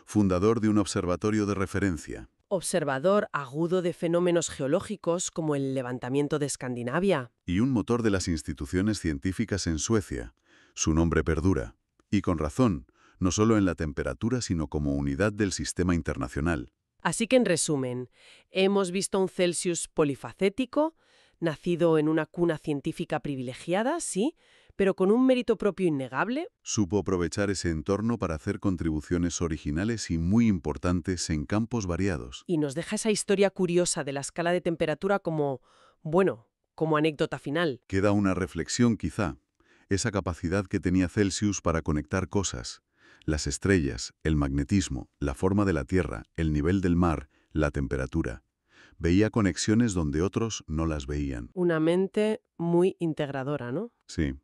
fundador de un observatorio de referencia. observador agudo de fenómenos geológicos como el levantamiento de Escandinavia. Y un motor de las instituciones científicas en Suecia. Su nombre perdura. Y con razón, no solo en la temperatura, sino como unidad del sistema internacional. Así que, en resumen, hemos visto un Celsius polifacético, nacido en una cuna científica privilegiada, sí, pero con un mérito propio innegable. Supo aprovechar ese entorno para hacer contribuciones originales y muy importantes en campos variados. Y nos deja esa historia curiosa de la escala de temperatura como, bueno, como anécdota final. Queda una reflexión quizá, esa capacidad que tenía Celsius para conectar cosas. Las estrellas, el magnetismo, la forma de la Tierra, el nivel del mar, la temperatura. Veía conexiones donde otros no las veían. Una mente muy integradora, ¿no? Sí.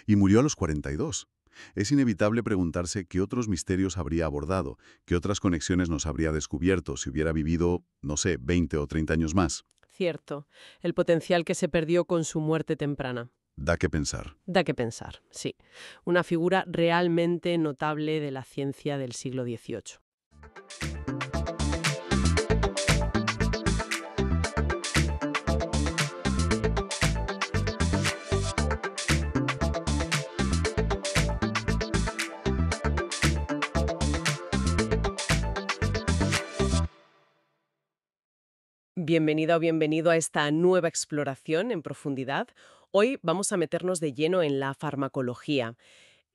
Y murió a los 42. Es inevitable preguntarse qué otros misterios habría abordado, qué otras conexiones nos habría descubierto si hubiera vivido, no sé, 20 o 30 años más. Cierto, el potencial que se perdió con su muerte temprana. Da que pensar. Da que pensar, sí. Una figura realmente notable de la ciencia del siglo XVIII. Bienvenida o bienvenido a esta nueva exploración en profundidad. Hoy vamos a meternos de lleno en la farmacología.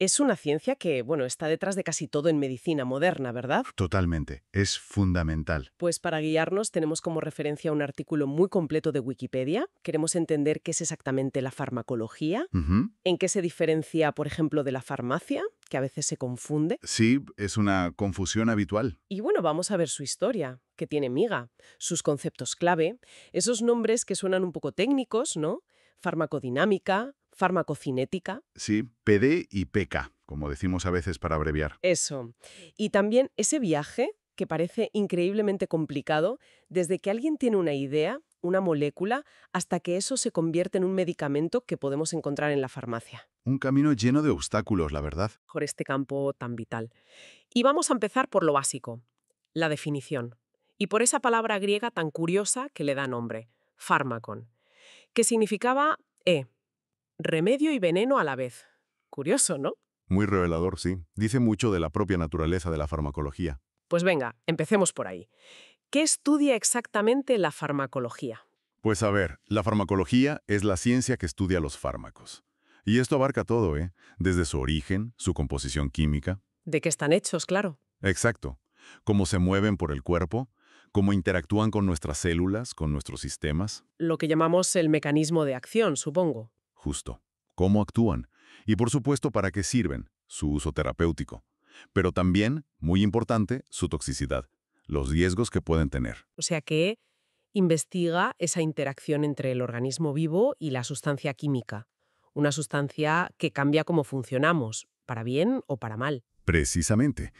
Es una ciencia que, bueno, está detrás de casi todo en medicina moderna, ¿verdad? Totalmente. Es fundamental. Pues para guiarnos tenemos como referencia un artículo muy completo de Wikipedia. Queremos entender qué es exactamente la farmacología, Ujú. en qué se diferencia, por ejemplo, de la farmacia, que a veces se confunde. Sí, es una confusión habitual. Y bueno, vamos a ver su historia, que tiene miga, sus conceptos clave, esos nombres que suenan un poco técnicos, ¿no? Farmacodinámica, farmacocinética, Sí, PD y PK, como decimos a veces para abreviar. eso. Y también ese viaje que parece increíblemente complicado desde que alguien tiene una idea, una molécula, hasta que eso se convierte en un medicamento que podemos encontrar en la farmacia. Un camino lleno de obstáculos, la verdad. Por este campo tan vital. Y vamos a empezar por lo básico, la definición. Y por esa palabra griega tan curiosa que le da nombre, fármacon, que significaba remedio y veneno a la vez. Curioso, ¿no? Muy revelador, sí. Dice mucho de la propia naturaleza de la farmacología. Pues venga, empecemos por ahí. ¿Qué estudia exactamente la farmacología? Pues a ver, la farmacología es la ciencia que estudia los fármacos. Y esto abarca todo, ¿eh? Desde su origen, su composición química. ¿De qué están hechos, claro? Exacto. Cómo se mueven por el cuerpo, cómo interactúan con nuestras células, con nuestros sistemas. Lo que llamamos el mecanismo de acción, supongo. Justo. Cómo actúan. Y por supuesto, para qué sirven, su uso terapéutico. Pero también, muy importante, su toxicidad, los riesgos que pueden tener. O sea que investiga esa interacción entre el organismo vivo y la sustancia química. Una sustancia que cambia cómo funcionamos, para bien o para mal. Precisamente.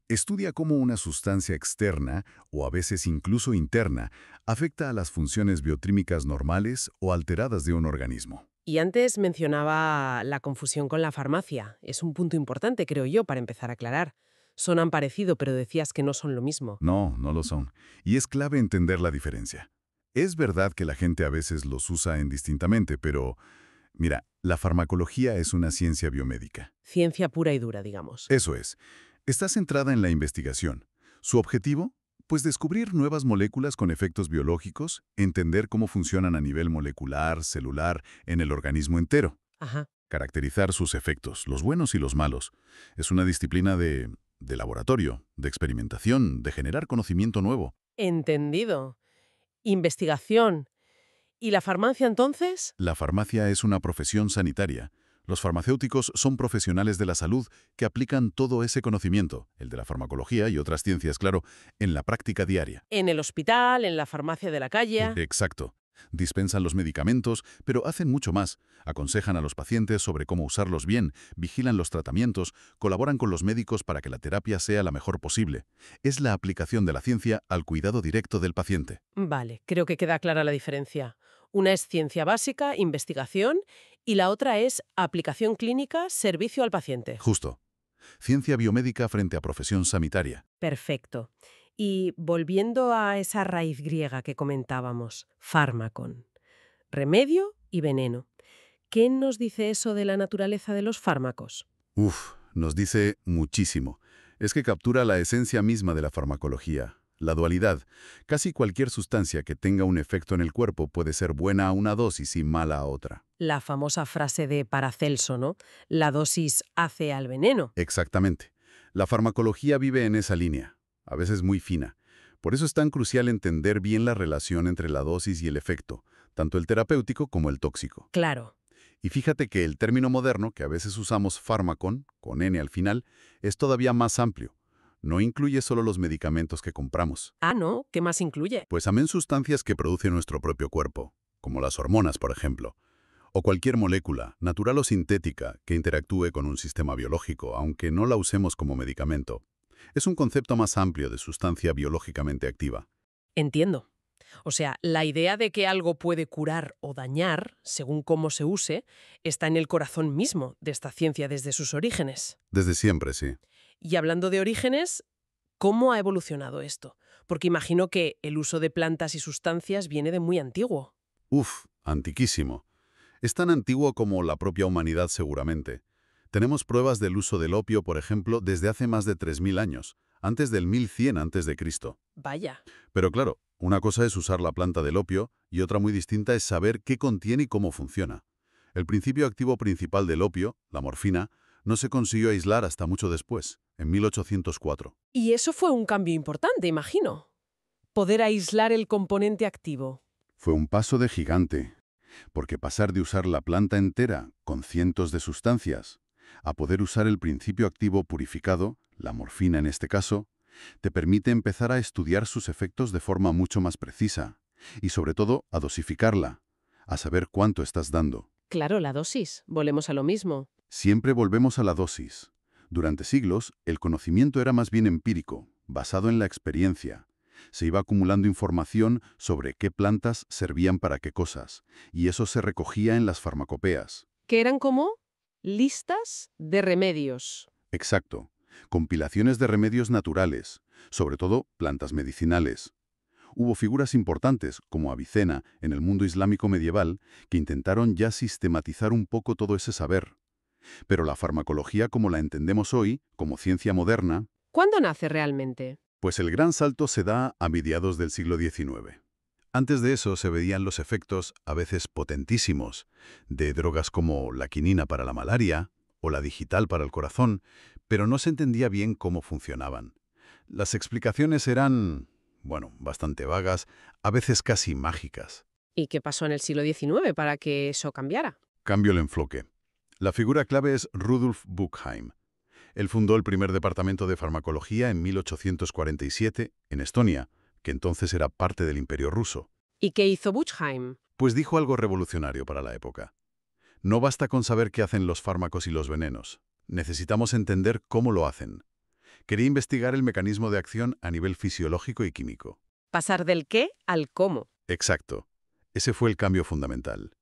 Estudia cómo una sustancia externa, o a veces incluso interna, afecta a las funciones bioquímicas normales o alteradas de un organismo. Y antes mencionaba la confusión con la farmacia. Es un punto importante, creo yo, para empezar a aclarar. Sonan parecido, pero decías que no son lo mismo. No, no lo son. Y es clave entender la diferencia. Es verdad que la gente a veces los usa indistintamente, pero mira, la farmacología es una ciencia biomédica. Ciencia pura y dura, digamos. Eso es. Está centrada en la investigación. Su objetivo, pues descubrir nuevas moléculas con efectos biológicos, entender cómo funcionan a nivel molecular, celular, en el organismo entero. Ajá. Caracterizar sus efectos, los buenos y los malos. Es una disciplina de laboratorio, de experimentación, de generar conocimiento nuevo. Entendido. Investigación. ¿Y la farmacia entonces? La farmacia es una profesión sanitaria. Los farmacéuticos son profesionales de la salud que aplican todo ese conocimiento, el de la farmacología y otras ciencias, claro, en la práctica diaria. En el hospital, en la farmacia de la calle. Exacto. Dispensan los medicamentos, pero hacen mucho más. Aconsejan a los pacientes sobre cómo usarlos bien, vigilan los tratamientos, colaboran con los médicos para que la terapia sea la mejor posible. Es la aplicación de la ciencia al cuidado directo del paciente. Vale, creo que queda clara la diferencia. Una es ciencia básica, investigación, y la otra es aplicación clínica, servicio al paciente. Justo. Ciencia biomédica frente a profesión sanitaria. Perfecto. Y volviendo a esa raíz griega que comentábamos, fármacon, remedio y veneno. ¿Qué nos dice eso de la naturaleza de los fármacos? Nos dice muchísimo. Es que captura la esencia misma de la farmacología, la dualidad. Casi cualquier sustancia que tenga un efecto en el cuerpo puede ser buena a una dosis y mala a otra. La famosa frase de Paracelso, ¿no? La dosis hace al veneno. Exactamente. La farmacología vive en esa línea, a veces muy fina. Por eso es tan crucial entender bien la relación entre la dosis y el efecto, tanto el terapéutico como el tóxico. Claro. Y fíjate que el término moderno, que a veces usamos fármacon, con N al final, es todavía más amplio. No incluye solo los medicamentos que compramos. Ah, ¿no? ¿Qué más incluye? Pues también sustancias que produce nuestro propio cuerpo, como las hormonas, por ejemplo. O cualquier molécula, natural o sintética, que interactúe con un sistema biológico, aunque no la usemos como medicamento. Es un concepto más amplio de sustancia biológicamente activa. Entiendo. O sea, la idea de que algo puede curar o dañar, según cómo se use, está en el corazón mismo de esta ciencia desde sus orígenes. Desde siempre, sí. Y hablando de orígenes, ¿cómo ha evolucionado esto? Porque imagino que el uso de plantas y sustancias viene de muy antiguo. Antiquísimo. Es tan antiguo como la propia humanidad seguramente. Tenemos pruebas del uso del opio, por ejemplo, desde hace más de 3000 años, antes del 1100 a.C. Vaya. Pero claro, una cosa es usar la planta del opio y otra muy distinta es saber qué contiene y cómo funciona. El principio activo principal del opio, la morfina, No se consiguió aislar hasta mucho después, en 1804. Y eso fue un cambio importante, imagino. Poder aislar el componente activo. Fue un paso de gigante, porque pasar de usar la planta entera, con cientos de sustancias, a poder usar el principio activo purificado, la morfina en este caso, te permite empezar a estudiar sus efectos de forma mucho más precisa, y sobre todo a dosificarla, a saber cuánto estás dando. Claro, la dosis. Volvemos a lo mismo. Siempre volvemos a la dosis. Durante siglos, el conocimiento era más bien empírico, basado en la experiencia. Se iba acumulando información sobre qué plantas servían para qué cosas, y eso se recogía en las farmacopeas. Que eran como listas de remedios. Exacto. Compilaciones de remedios naturales, sobre todo plantas medicinales. Hubo figuras importantes, como Avicena, en el mundo islámico medieval, que intentaron ya sistematizar un poco todo ese saber. Pero la farmacología como la entendemos hoy, como ciencia moderna, ¿Cuándo nace realmente? pues el gran salto se da a mediados del siglo XIX. Antes de eso se veían los efectos, a veces potentísimos, de drogas como la quinina para la malaria o la digital para el corazón, pero no se entendía bien cómo funcionaban. Las explicaciones eran, bueno, bastante vagas, a veces casi mágicas. ¿Y qué pasó en el siglo XIX para que eso cambiara? Cambio el enfoque. La figura clave es Rudolf Buchheim. Él fundó el primer departamento de farmacología en 1847 en Estonia, que entonces era parte del Imperio ruso. ¿Y qué hizo Buchheim? Pues dijo algo revolucionario para la época. No basta con saber qué hacen los fármacos y los venenos. Necesitamos entender cómo lo hacen. Quería investigar el mecanismo de acción a nivel fisiológico y químico. Pasar del qué al cómo. Exacto. Ese fue el cambio fundamental.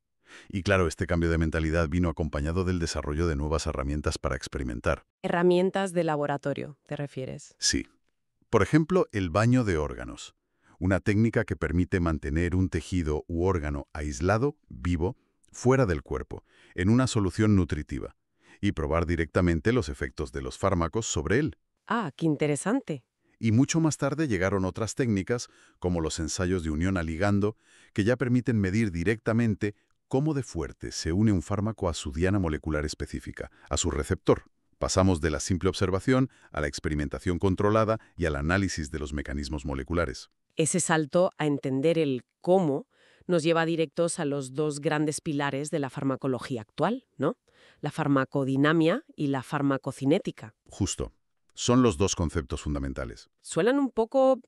Y claro, este cambio de mentalidad vino acompañado del desarrollo de nuevas herramientas para experimentar. Herramientas de laboratorio, ¿te refieres? Sí. Por ejemplo, el baño de órganos. Una técnica que permite mantener un tejido u órgano aislado, vivo, fuera del cuerpo, en una solución nutritiva, y probar directamente los efectos de los fármacos sobre él. Ah, qué interesante. Y mucho más tarde llegaron otras técnicas, como los ensayos de unión a ligando, que ya permiten medir directamente cómo de fuerte se une un fármaco a su diana molecular específica, a su receptor. Pasamos de la simple observación a la experimentación controlada y al análisis de los mecanismos moleculares. Ese salto a entender el cómo nos lleva directos a los dos grandes pilares de la farmacología actual, ¿no? La farmacodinamia y la farmacocinética. Justo. Son los dos conceptos fundamentales. Suenan un poco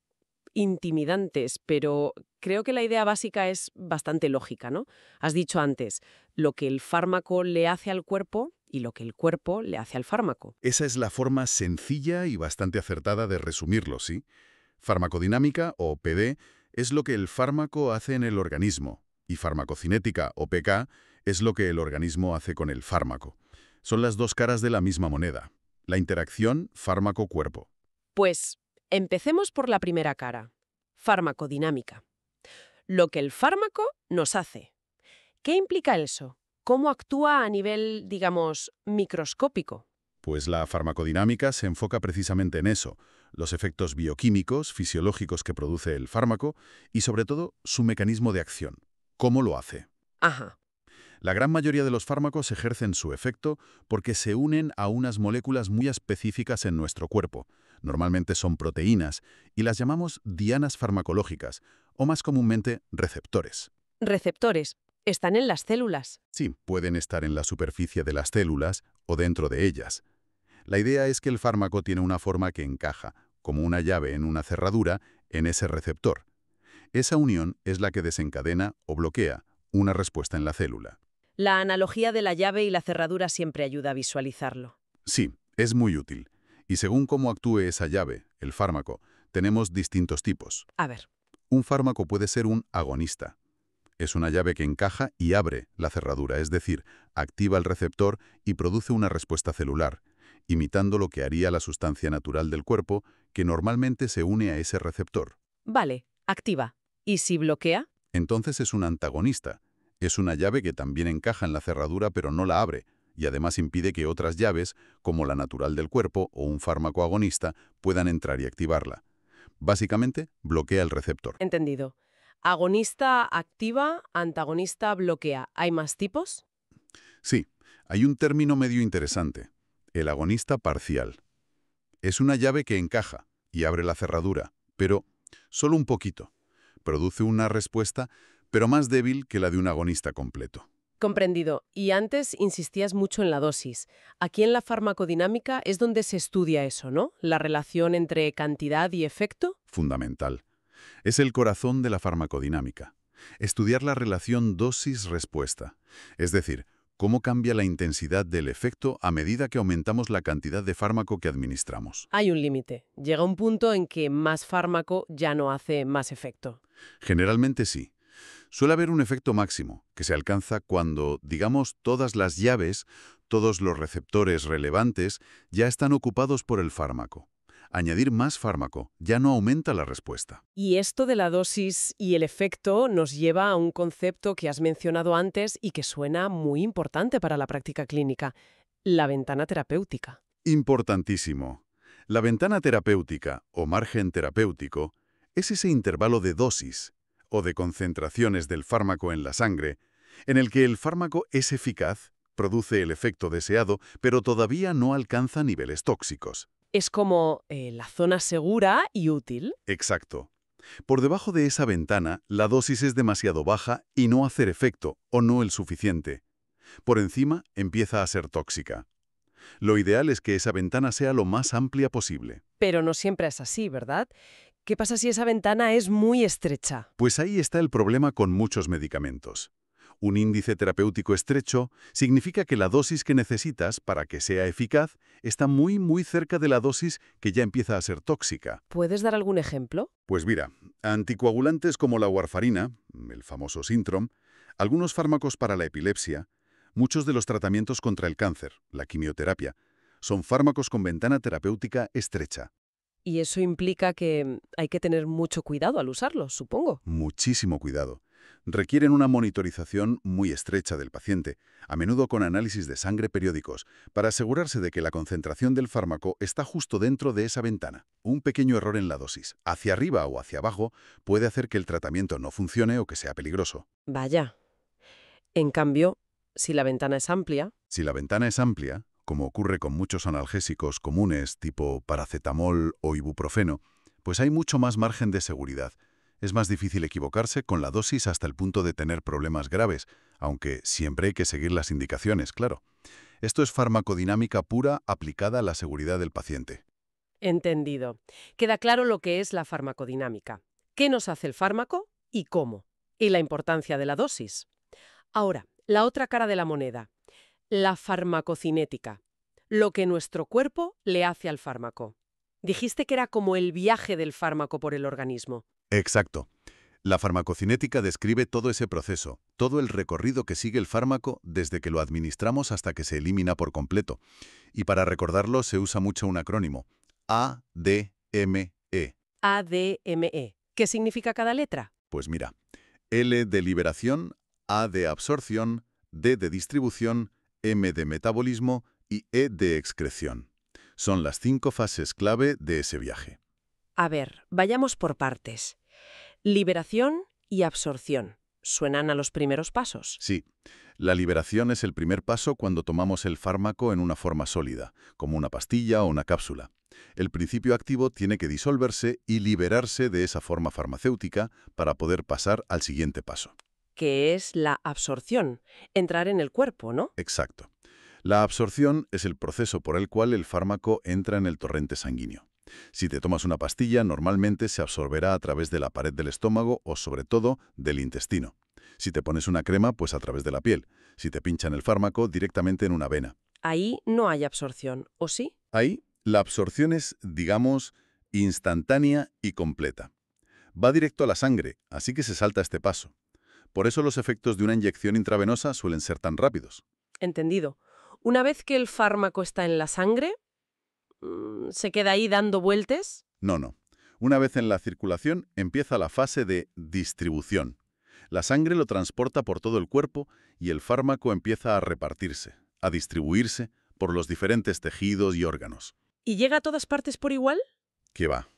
intimidantes, pero creo que la idea básica es bastante lógica, ¿no? Has dicho antes, lo que el fármaco le hace al cuerpo y lo que el cuerpo le hace al fármaco. Esa es la forma sencilla y bastante acertada de resumirlo, ¿sí? Farmacodinámica, o PD, es lo que el fármaco hace en el organismo, y farmacocinética, o PK, es lo que el organismo hace con el fármaco. Son las dos caras de la misma moneda. La interacción fármaco-cuerpo. Pues empecemos por la primera cara, farmacodinámica. Lo que el fármaco nos hace. ¿Qué implica eso? ¿Cómo actúa a nivel, digamos, microscópico? Pues la farmacodinámica se enfoca precisamente en eso, los efectos bioquímicos, fisiológicos que produce el fármaco y, sobre todo, su mecanismo de acción. ¿Cómo lo hace? Ajá. La gran mayoría de los fármacos ejercen su efecto porque se unen a unas moléculas muy específicas en nuestro cuerpo. Normalmente son proteínas y las llamamos dianas farmacológicas, o más comúnmente receptores. Receptores. Están en las células. Sí, pueden estar en la superficie de las células o dentro de ellas. La idea es que el fármaco tiene una forma que encaja, como una llave en una cerradura, en ese receptor. Esa unión es la que desencadena o bloquea una respuesta en la célula. La analogía de la llave y la cerradura siempre ayuda a visualizarlo. Sí, es muy útil. Y según cómo actúe esa llave, el fármaco, tenemos distintos tipos. A ver. Un fármaco puede ser un agonista. Es una llave que encaja y abre la cerradura, es decir, activa el receptor y produce una respuesta celular, imitando lo que haría la sustancia natural del cuerpo, que normalmente se une a ese receptor. Vale, activa. ¿Y si bloquea? Entonces es un antagonista. Es una llave que también encaja en la cerradura pero no la abre, y además impide que otras llaves, como la natural del cuerpo o un fármaco agonista, puedan entrar y activarla. Básicamente, bloquea el receptor. Entendido. Agonista activa, antagonista bloquea. ¿Hay más tipos? Sí, hay un término medio interesante. El agonista parcial. Es una llave que encaja y abre la cerradura, pero solo un poquito. Produce una respuesta, pero más débil que la de un agonista completo. Comprendido. Y antes insistías mucho en la dosis. Aquí en la farmacodinámica es donde se estudia eso, ¿no? La relación entre cantidad y efecto. Fundamental. Es el corazón de la farmacodinámica. Estudiar la relación dosis-respuesta. Es decir, cómo cambia la intensidad del efecto a medida que aumentamos la cantidad de fármaco que administramos. Hay un límite. Llega un punto en que más fármaco ya no hace más efecto. Generalmente sí. Suele haber un efecto máximo, que se alcanza cuando, digamos, todas las llaves, todos los receptores relevantes, ya están ocupados por el fármaco. Añadir más fármaco ya no aumenta la respuesta. Y esto de la dosis y el efecto nos lleva a un concepto que has mencionado antes y que suena muy importante para la práctica clínica, la ventana terapéutica. Importantísimo. La ventana terapéutica, o margen terapéutico, es ese intervalo de dosis o de concentraciones del fármaco en la sangre, en el que el fármaco es eficaz, produce el efecto deseado, pero todavía no alcanza niveles tóxicos. Es como la zona segura y útil. Exacto. Por debajo de esa ventana, la dosis es demasiado baja y no hacer efecto, o no el suficiente. Por encima, empieza a ser tóxica. Lo ideal es que esa ventana sea lo más amplia posible. Pero no siempre es así, ¿verdad? ¿Qué pasa si esa ventana es muy estrecha? Pues ahí está el problema con muchos medicamentos. Un índice terapéutico estrecho significa que la dosis que necesitas para que sea eficaz está muy cerca de la dosis que ya empieza a ser tóxica. ¿Puedes dar algún ejemplo? Pues mira, anticoagulantes como la warfarina, el famoso Sintrom, algunos fármacos para la epilepsia, muchos de los tratamientos contra el cáncer, la quimioterapia, son fármacos con ventana terapéutica estrecha. Y eso implica que hay que tener mucho cuidado al usarlos, supongo. Muchísimo cuidado. Requieren una monitorización muy estrecha del paciente, a menudo con análisis de sangre periódicos, para asegurarse de que la concentración del fármaco está justo dentro de esa ventana. Un pequeño error en la dosis, hacia arriba o hacia abajo, puede hacer que el tratamiento no funcione o que sea peligroso. Vaya. En cambio, si la ventana es amplia, Si la ventana es amplia, como ocurre con muchos analgésicos comunes tipo paracetamol o ibuprofeno, pues hay mucho más margen de seguridad. Es más difícil equivocarse con la dosis hasta el punto de tener problemas graves, aunque siempre hay que seguir las indicaciones, claro. Esto es farmacodinámica pura aplicada a la seguridad del paciente. entendido. Queda claro lo que es la farmacodinámica. ¿Qué nos hace el fármaco y cómo? Y la importancia de la dosis. Ahora, la otra cara de la moneda. La farmacocinética. Lo que nuestro cuerpo le hace al fármaco. Dijiste que era como el viaje del fármaco por el organismo. Exacto. La farmacocinética describe todo ese proceso, todo el recorrido que sigue el fármaco desde que lo administramos hasta que se elimina por completo. Y para recordarlo se usa mucho un acrónimo, ADME. ADME. ¿Qué significa cada letra? Pues mira, L de liberación, A de absorción, D de distribución, M de metabolismo y E de excreción. Son las 5 fases clave de ese viaje. A ver, vayamos por partes. Liberación y absorción. ¿Suenan a los primeros pasos? Sí, la liberación es el primer paso cuando tomamos el fármaco en una forma sólida, como una pastilla o una cápsula. El principio activo tiene que disolverse y liberarse de esa forma farmacéutica para poder pasar al siguiente paso. Que es la absorción, entrar en el cuerpo, ¿no? Exacto. La absorción es el proceso por el cual el fármaco entra en el torrente sanguíneo. Si te tomas una pastilla, normalmente se absorberá a través de la pared del estómago o, sobre todo, del intestino. Si te pones una crema, pues a través de la piel. Si te pinchan el fármaco, directamente en una vena. Ahí no hay absorción, ¿o sí? Ahí, la absorción es, digamos, instantánea y completa. Va directo a la sangre, así que se salta este paso. Por eso los efectos de una inyección intravenosa suelen ser tan rápidos. Entendido. Una vez que el fármaco está en la sangre, ¿se queda ahí dando vueltas? No. Una vez en la circulación, empieza la fase de distribución. La sangre lo transporta por todo el cuerpo y el fármaco empieza a repartirse, a distribuirse por los diferentes tejidos y órganos. ¿Y llega a todas partes por igual? ¿Qué va?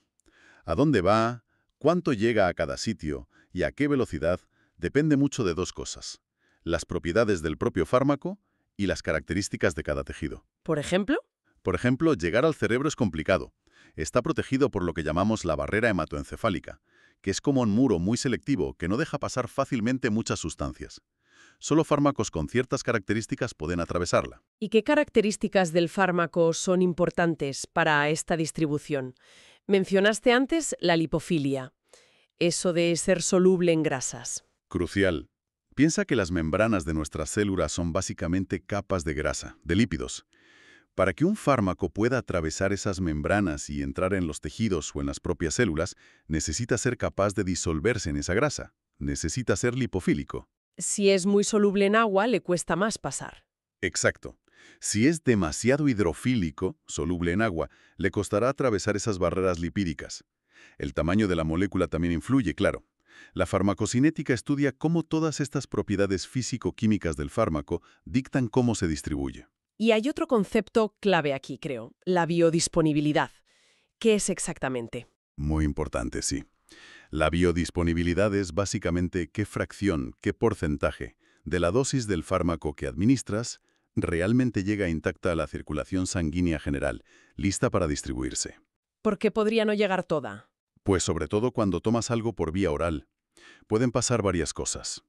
¿A dónde va? ¿Cuánto llega a cada sitio? ¿Y a qué velocidad? Depende mucho de 2 cosas. Las propiedades del propio fármaco y las características de cada tejido. ¿Por ejemplo? Por ejemplo, llegar al cerebro es complicado. Está protegido por lo que llamamos la barrera hematoencefálica, que es como un muro muy selectivo que no deja pasar fácilmente muchas sustancias. Solo fármacos con ciertas características pueden atravesarla. ¿Y qué características del fármaco son importantes para esta distribución? Mencionaste antes la lipofilia, eso de ser soluble en grasas. Crucial. Piensa que las membranas de nuestras células son básicamente capas de grasa, de lípidos. Para que un fármaco pueda atravesar esas membranas y entrar en los tejidos o en las propias células, necesita ser capaz de disolverse en esa grasa. Necesita ser lipofílico. Si es muy soluble en agua, le cuesta más pasar. Exacto. Si es demasiado hidrofílico, soluble en agua, le costará atravesar esas barreras lipídicas. El tamaño de la molécula también influye, claro. La farmacocinética estudia cómo todas estas propiedades físico-químicas del fármaco dictan cómo se distribuye. Y hay otro concepto clave aquí, creo, la biodisponibilidad. ¿Qué es exactamente? Muy importante, sí. La biodisponibilidad es básicamente qué fracción, qué porcentaje de la dosis del fármaco que administras realmente llega intacta a la circulación sanguínea general, lista para distribuirse. ¿Por qué podría no llegar toda? Pues sobre todo cuando tomas algo por vía oral. Pueden pasar varias cosas.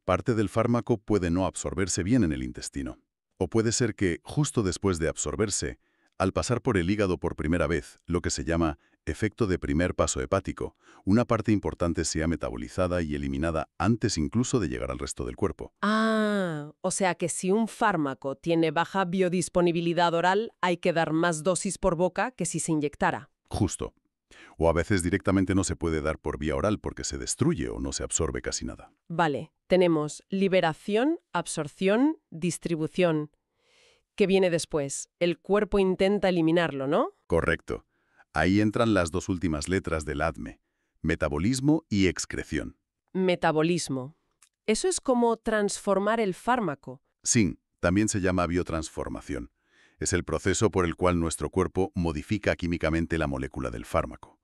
Parte del fármaco puede no absorberse bien en el intestino. O puede ser que, justo después de absorberse, al pasar por el hígado por primera vez, lo que se llama efecto de primer paso hepático, una parte importante sea metabolizada y eliminada antes incluso de llegar al resto del cuerpo. Ah, o sea que si un fármaco tiene baja biodisponibilidad oral, hay que dar más dosis por boca que si se inyectara. Justo. O a veces directamente no se puede dar por vía oral porque se destruye o no se absorbe casi nada. Vale, tenemos liberación, absorción, distribución. ¿Qué viene después? El cuerpo intenta eliminarlo, ¿no? Correcto. Ahí entran las dos últimas letras del ADME, metabolismo y excreción. Metabolismo. Eso es como transformar el fármaco. Sí, también se llama biotransformación. Es el proceso por el cual nuestro cuerpo modifica químicamente la molécula del fármaco.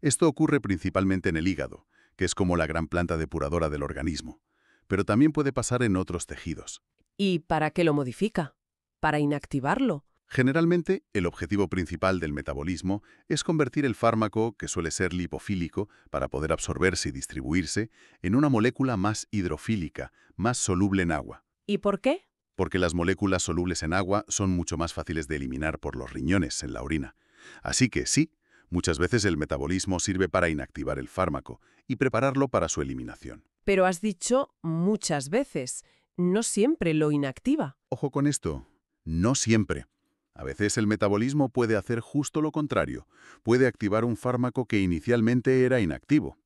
Esto ocurre principalmente en el hígado, que es como la gran planta depuradora del organismo, pero también puede pasar en otros tejidos. ¿Y para qué lo modifica? ¿Para inactivarlo? Generalmente, el objetivo principal del metabolismo es convertir el fármaco, que suele ser lipofílico, para poder absorberse y distribuirse, en una molécula más hidrofílica, más soluble en agua. ¿Y por qué? Porque las moléculas solubles en agua son mucho más fáciles de eliminar por los riñones en la orina. Así que sí, muchas veces el metabolismo sirve para inactivar el fármaco y prepararlo para su eliminación. Pero has dicho muchas veces, no siempre lo inactiva. Ojo con esto, no siempre. A veces el metabolismo puede hacer justo lo contrario, puede activar un fármaco que inicialmente era inactivo.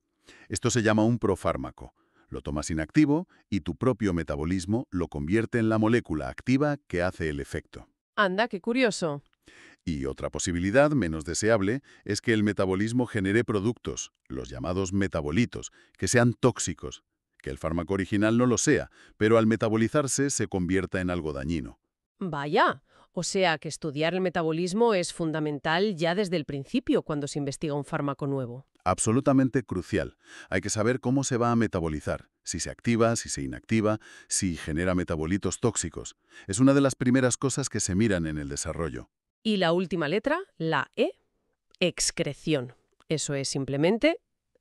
Esto se llama un profármaco. Lo tomas inactivo y tu propio metabolismo lo convierte en la molécula activa que hace el efecto. Anda, qué curioso. Y otra posibilidad, menos deseable, es que el metabolismo genere productos, los llamados metabolitos, que sean tóxicos, que el fármaco original no lo sea, pero al metabolizarse se convierta en algo dañino. Vaya, o sea que estudiar el metabolismo es fundamental ya desde el principio cuando se investiga un fármaco nuevo. Absolutamente crucial. Hay que saber cómo se va a metabolizar, si se activa, si se inactiva, si genera metabolitos tóxicos. Es una de las primeras cosas que se miran en el desarrollo. Y la última letra, la E, excreción. Eso es simplemente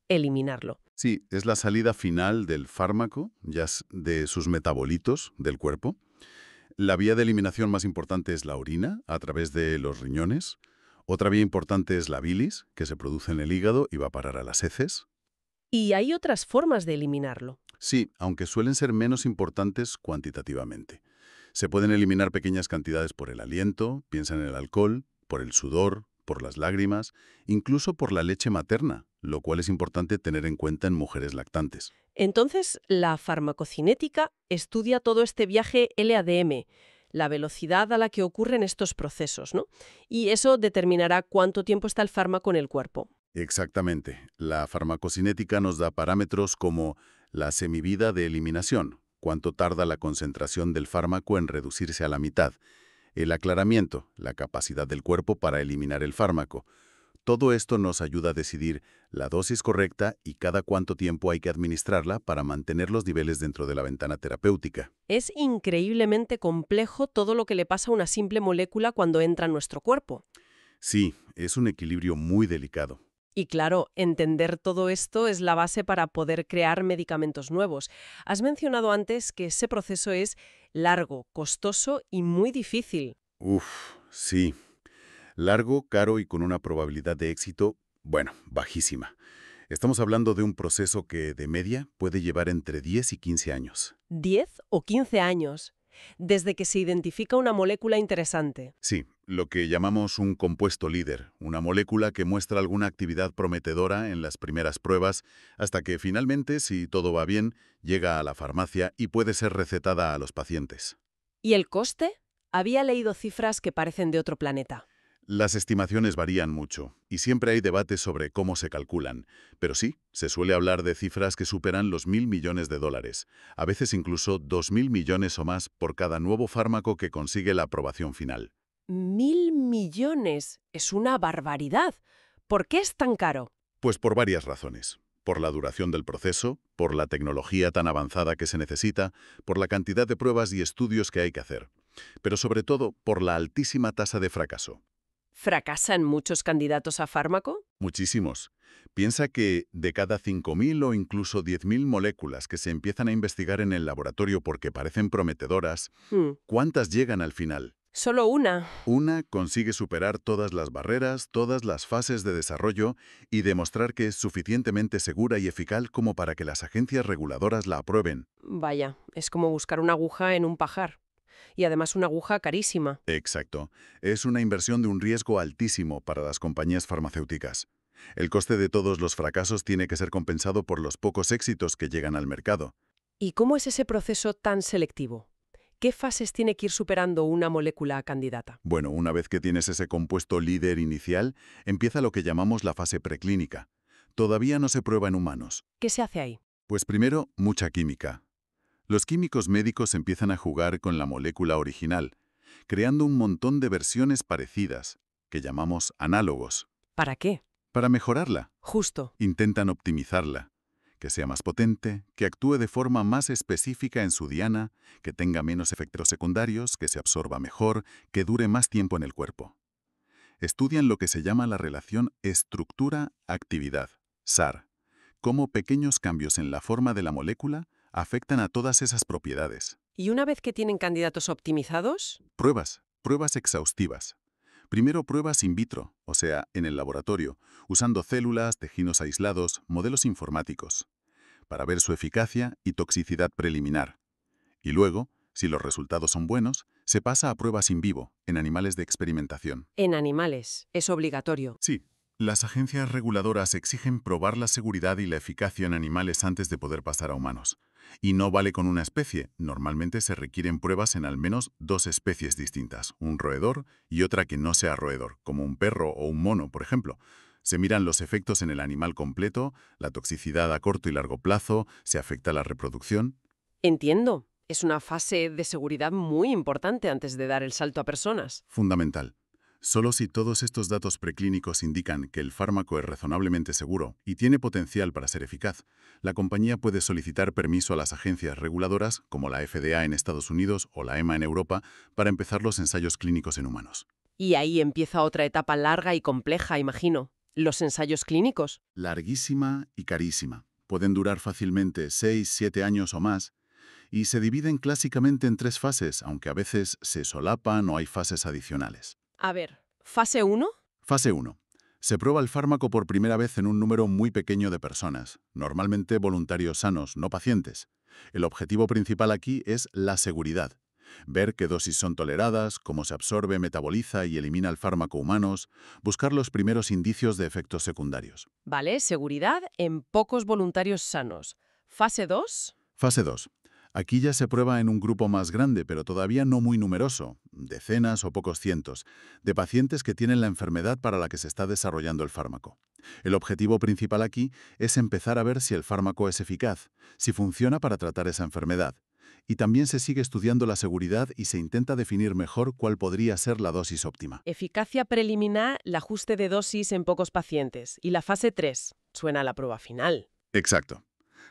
eliminarlo. Sí, es la salida final del fármaco, ya de sus metabolitos del cuerpo. La vía de eliminación más importante es la orina, a través de los riñones. Otra vía importante es la bilis, que se produce en el hígado y va a parar a las heces. Y hay otras formas de eliminarlo. Sí, aunque suelen ser menos importantes cuantitativamente. Se pueden eliminar pequeñas cantidades por el aliento, piensa en el alcohol, por el sudor, por las lágrimas, incluso por la leche materna, lo cual es importante tener en cuenta en mujeres lactantes. Entonces, la farmacocinética estudia todo este viaje LADM, la velocidad a la que ocurren estos procesos, ¿no? Y eso determinará cuánto tiempo está el fármaco en el cuerpo. Exactamente. La farmacocinética nos da parámetros como la semivida de eliminación, cuánto tarda la concentración del fármaco en reducirse a la mitad, el aclaramiento, la capacidad del cuerpo para eliminar el fármaco. Todo esto nos ayuda a decidir la dosis correcta y cada cuánto tiempo hay que administrarla para mantener los niveles dentro de la ventana terapéutica. Es increíblemente complejo todo lo que le pasa a una simple molécula cuando entra en nuestro cuerpo. Sí, es un equilibrio muy delicado. Y claro, entender todo esto es la base para poder crear medicamentos nuevos. Has mencionado antes que ese proceso es largo, costoso y muy difícil. Uf, sí. Largo, caro y con una probabilidad de éxito, bueno, bajísima. Estamos hablando de un proceso que, de media, puede llevar entre 10 y 15 años. 10 o 15 años, desde que se identifica una molécula interesante. Sí, lo que llamamos un compuesto líder, una molécula que muestra alguna actividad prometedora en las primeras pruebas, hasta que finalmente, si todo va bien, llega a la farmacia y puede ser recetada a los pacientes. ¿Y el coste? Había leído cifras que parecen de otro planeta. Las estimaciones varían mucho, y siempre hay debates sobre cómo se calculan, pero sí, se suele hablar de cifras que superan los 1.000 millones de dólares, a veces incluso 2.000 millones o más por cada nuevo fármaco que consigue la aprobación final. 1.000 millones. Es una barbaridad. ¿Por qué es tan caro? Pues por varias razones. Por la duración del proceso, por la tecnología tan avanzada que se necesita, por la cantidad de pruebas y estudios que hay que hacer, pero sobre todo por la altísima tasa de fracaso. ¿Fracasan muchos candidatos a fármaco? Muchísimos. Piensa que de cada 5.000 o incluso 10.000 moléculas que se empiezan a investigar en el laboratorio porque parecen prometedoras, ¿cuántas llegan al final? Solo una. Una consigue superar todas las barreras, todas las fases de desarrollo y demostrar que es suficientemente segura y eficaz como para que las agencias reguladoras la aprueben. Vaya, es como buscar una aguja en un pajar. Y además una aguja carísima. Exacto. Es una inversión de un riesgo altísimo para las compañías farmacéuticas. El coste de todos los fracasos tiene que ser compensado por los pocos éxitos que llegan al mercado. ¿Y cómo es ese proceso tan selectivo? ¿Qué fases tiene que ir superando una molécula candidata? Bueno, una vez que tienes ese compuesto líder inicial, empieza lo que llamamos la fase preclínica. Todavía no se prueba en humanos. ¿Qué se hace ahí? Pues primero, mucha química. Los químicos médicos empiezan a jugar con la molécula original, creando un montón de versiones parecidas, que llamamos análogos. ¿Para qué? Para mejorarla, Justo. intentan optimizarla, que sea más potente, que actúe de forma más específica en su diana, que tenga menos efectos secundarios, que se absorba mejor, que dure más tiempo en el cuerpo. Estudian lo que se llama la relación estructura-actividad, SAR, cómo pequeños cambios en la forma de la molécula afectan a todas esas propiedades. ¿Y una vez que tienen candidatos optimizados? Pruebas exhaustivas. Primero pruebas in vitro, o sea, en el laboratorio, usando células, tejidos aislados, modelos informáticos, para ver su eficacia y toxicidad preliminar. Y luego, si los resultados son buenos, se pasa a pruebas in vivo, en animales de experimentación. En animales. Es obligatorio. Sí, las agencias reguladoras exigen probar la seguridad y la eficacia en animales antes de poder pasar a humanos. Y no vale con una especie, normalmente se requieren pruebas en al menos 2 especies distintas, un roedor y otra que no sea roedor, como un perro o un mono, por ejemplo. Se miran los efectos en el animal completo, la toxicidad a corto y largo plazo, se afecta la reproducción. Entiendo. Es una fase de seguridad muy importante antes de dar el salto a personas. Fundamental. Solo si todos estos datos preclínicos indican que el fármaco es razonablemente seguro y tiene potencial para ser eficaz, la compañía puede solicitar permiso a las agencias reguladoras, como la FDA en Estados Unidos o la EMA en Europa, para empezar los ensayos clínicos en humanos. Y ahí empieza otra etapa larga y compleja, imagino. Los ensayos clínicos. Larguísima y carísima. Pueden durar fácilmente 6, 7 años o más, y se dividen clásicamente en 3 fases, aunque a veces se solapan o hay fases adicionales. A ver, ¿fase 1? Fase 1. Se prueba el fármaco por primera vez en un número muy pequeño de personas, normalmente voluntarios sanos, no pacientes. El objetivo principal aquí es la seguridad. Ver qué dosis son toleradas, cómo se absorbe, metaboliza y elimina el fármaco humanos, buscar los primeros indicios de efectos secundarios. Vale, seguridad en pocos voluntarios sanos. ¿Fase 2? Fase 2. Aquí ya se prueba en un grupo más grande, pero todavía no muy numeroso, decenas o pocos cientos, de pacientes que tienen la enfermedad para la que se está desarrollando el fármaco. El objetivo principal aquí es empezar a ver si el fármaco es eficaz, si funciona para tratar esa enfermedad. Y también se sigue estudiando la seguridad y se intenta definir mejor cuál podría ser la dosis óptima. Eficacia preliminar, el ajuste de dosis en pocos pacientes. Y la fase 3, suena a la prueba final. Exacto.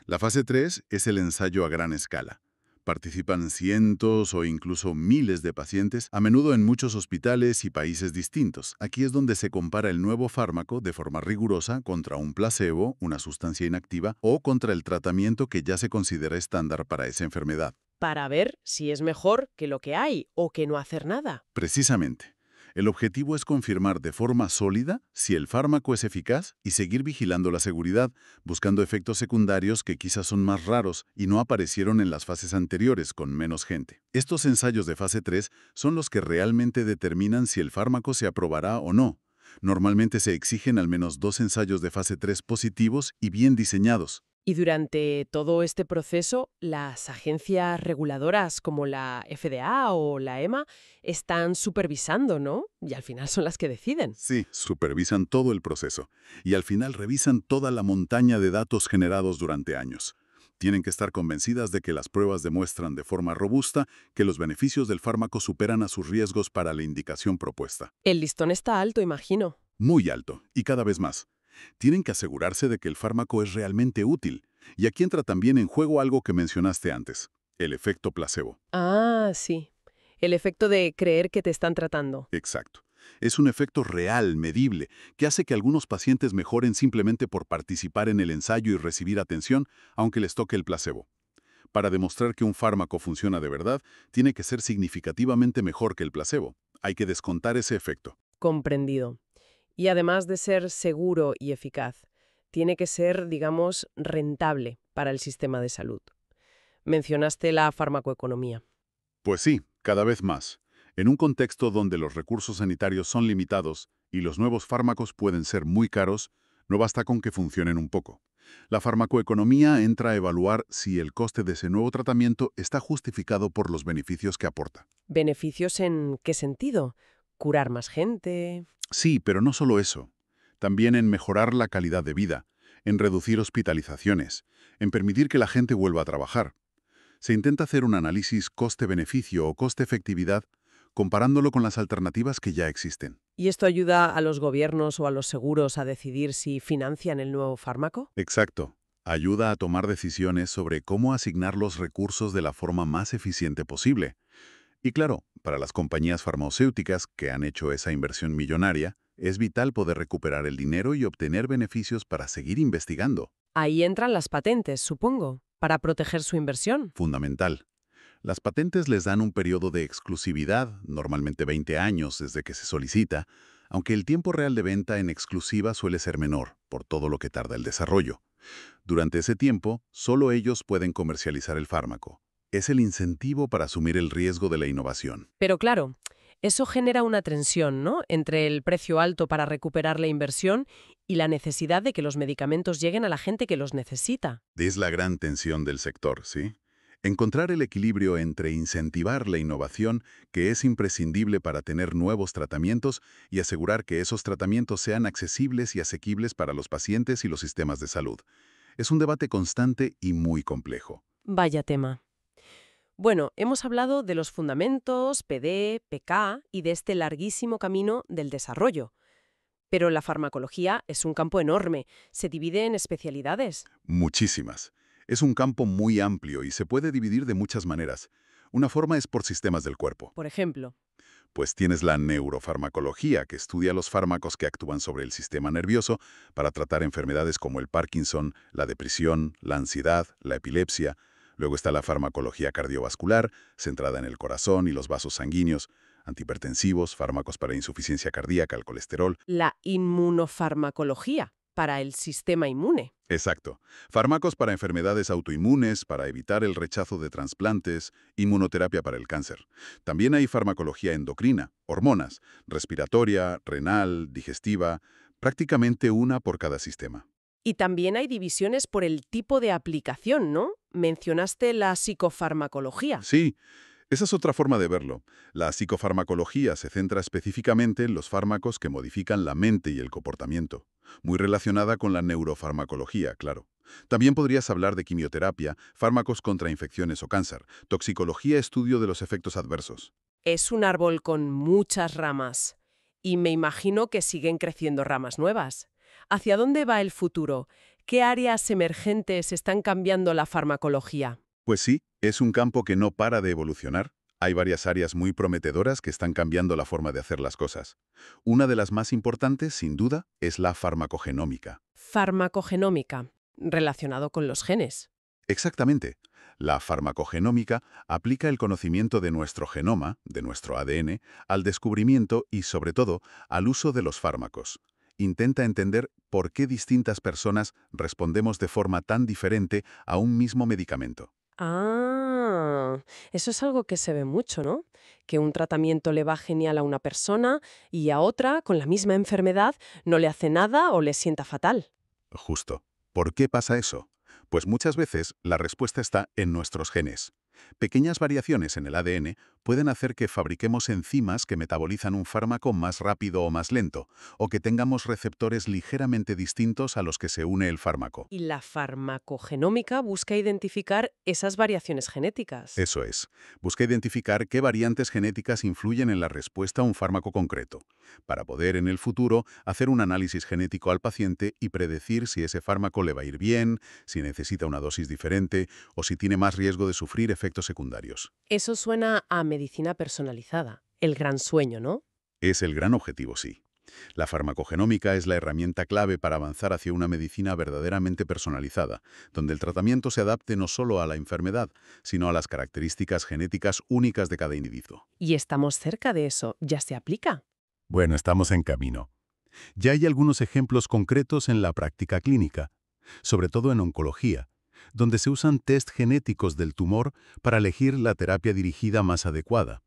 La fase 3 es el ensayo a gran escala. Participan cientos o incluso miles de pacientes, a menudo en muchos hospitales y países distintos. Aquí es donde se compara el nuevo fármaco de forma rigurosa contra un placebo, una sustancia inactiva, o contra el tratamiento que ya se considera estándar para esa enfermedad. Para ver si es mejor que lo que hay o que no hacer nada. Precisamente. El objetivo es confirmar de forma sólida si el fármaco es eficaz y seguir vigilando la seguridad, buscando efectos secundarios que quizás son más raros y no aparecieron en las fases anteriores con menos gente. Estos ensayos de fase 3 son los que realmente determinan si el fármaco se aprobará o no. Normalmente se exigen al menos 2 ensayos de fase 3 positivos y bien diseñados. Y durante todo este proceso, las agencias reguladoras como la FDA o la EMA están supervisando, ¿no? Y al final son las que deciden. Sí, supervisan todo el proceso y al final revisan toda la montaña de datos generados durante años. Tienen que estar convencidas de que las pruebas demuestran de forma robusta que los beneficios del fármaco superan a sus riesgos para la indicación propuesta. El listón está alto, imagino. Muy alto, y cada vez más. Tienen que asegurarse de que el fármaco es realmente útil. Y aquí entra también en juego algo que mencionaste antes, el efecto placebo. Ah, sí. El efecto de creer que te están tratando. Exacto. Es un efecto real, medible, que hace que algunos pacientes mejoren simplemente por participar en el ensayo y recibir atención, aunque les toque el placebo. Para demostrar que un fármaco funciona de verdad, tiene que ser significativamente mejor que el placebo. Hay que descontar ese efecto. Comprendido. Y además de ser seguro y eficaz, tiene que ser, digamos, rentable para el sistema de salud. Mencionaste la farmacoeconomía. Pues sí, cada vez más. En un contexto donde los recursos sanitarios son limitados y los nuevos fármacos pueden ser muy caros, no basta con que funcionen un poco. La farmacoeconomía entra a evaluar si el coste de ese nuevo tratamiento está justificado por los beneficios que aporta. ¿Beneficios en qué sentido? ¿Curar más gente? Sí, pero no solo eso. También en mejorar la calidad de vida, en reducir hospitalizaciones, en permitir que la gente vuelva a trabajar. Se intenta hacer un análisis coste-beneficio o coste-efectividad comparándolo con las alternativas que ya existen. ¿Y esto ayuda a los gobiernos o a los seguros a decidir si financian el nuevo fármaco? Exacto. Ayuda a tomar decisiones sobre cómo asignar los recursos de la forma más eficiente posible. Y claro, para las compañías farmacéuticas que han hecho esa inversión millonaria, es vital poder recuperar el dinero y obtener beneficios para seguir investigando. Ahí entran las patentes, supongo, para proteger su inversión. Fundamental. Las patentes les dan un periodo de exclusividad, normalmente 20 años desde que se solicita, aunque el tiempo real de venta en exclusiva suele ser menor, por todo lo que tarda el desarrollo. Durante ese tiempo, solo ellos pueden comercializar el fármaco. Es el incentivo para asumir el riesgo de la innovación. Pero claro, eso genera una tensión, ¿no?, entre el precio alto para recuperar la inversión y la necesidad de que los medicamentos lleguen a la gente que los necesita. Es la gran tensión del sector, ¿sí? Encontrar el equilibrio entre incentivar la innovación, que es imprescindible para tener nuevos tratamientos, y asegurar que esos tratamientos sean accesibles y asequibles para los pacientes y los sistemas de salud. Es un debate constante y muy complejo. Vaya tema. Bueno, hemos hablado de los fundamentos, PD, PK y de este larguísimo camino del desarrollo. Pero la farmacología es un campo enorme. Se divide en especialidades. Muchísimas. Es un campo muy amplio y se puede dividir de muchas maneras. Una forma es por sistemas del cuerpo. Por ejemplo, Pues tienes la neurofarmacología, que estudia los fármacos que actúan sobre el sistema nervioso para tratar enfermedades como el Parkinson, la depresión, la ansiedad, la epilepsia. Luego está la farmacología cardiovascular, centrada en el corazón y los vasos sanguíneos, antihipertensivos, fármacos para insuficiencia cardíaca, el colesterol. la inmunofarmacología para el sistema inmune. Exacto. Fármacos para enfermedades autoinmunes, para evitar el rechazo de trasplantes, inmunoterapia para el cáncer. También hay farmacología endocrina, hormonas, respiratoria, renal, digestiva, prácticamente una por cada sistema. Y también hay divisiones por el tipo de aplicación, ¿no? Mencionaste la psicofarmacología. Sí, esa es otra forma de verlo. La psicofarmacología se centra específicamente en los fármacos que modifican la mente y el comportamiento. muy relacionada con la neurofarmacología, claro. También podrías hablar de quimioterapia, fármacos contra infecciones o cáncer, toxicología, estudio de los efectos adversos. Es un árbol con muchas ramas. Y me imagino que siguen creciendo ramas nuevas. ¿Hacia dónde va el futuro? ¿Qué áreas emergentes están cambiando la farmacología? Pues sí, es un campo que no para de evolucionar. Hay varias áreas muy prometedoras que están cambiando la forma de hacer las cosas. Una de las más importantes, sin duda, es la farmacogenómica. Farmacogenómica, relacionado con los genes. Exactamente. La farmacogenómica aplica el conocimiento de nuestro genoma, de nuestro ADN, al descubrimiento y, sobre todo, al uso de los fármacos. Intenta entender por qué distintas personas respondemos de forma tan diferente a un mismo medicamento. Ah, eso es algo que se ve mucho, ¿no? Que un tratamiento le va genial a una persona y a otra, con la misma enfermedad, no le hace nada o le sienta fatal. Justo. ¿Por qué pasa eso? Pues muchas veces la respuesta está en nuestros genes. Pequeñas variaciones en el ADN pueden hacer que fabriquemos enzimas que metabolizan un fármaco más rápido o más lento, o que tengamos receptores ligeramente distintos a los que se une el fármaco. Y la farmacogenómica busca identificar esas variaciones genéticas. Eso es. Busca identificar qué variantes genéticas influyen en la respuesta a un fármaco concreto, para poder en el futuro hacer un análisis genético al paciente y predecir si ese fármaco le va a ir bien, si necesita una dosis diferente o si tiene más riesgo de sufrir efectos secundarios. Eso suena a medicina personalizada. El gran sueño, ¿no? Es el gran objetivo, sí. La farmacogenómica es la herramienta clave para avanzar hacia una medicina verdaderamente personalizada, donde el tratamiento se adapte no solo a la enfermedad, sino a las características genéticas únicas de cada individuo. Y estamos cerca de eso. ¿Ya se aplica? Bueno, estamos en camino. Ya hay algunos ejemplos concretos en la práctica clínica, sobre todo en oncología, donde se usan test genéticos del tumor para elegir la terapia dirigida más adecuada.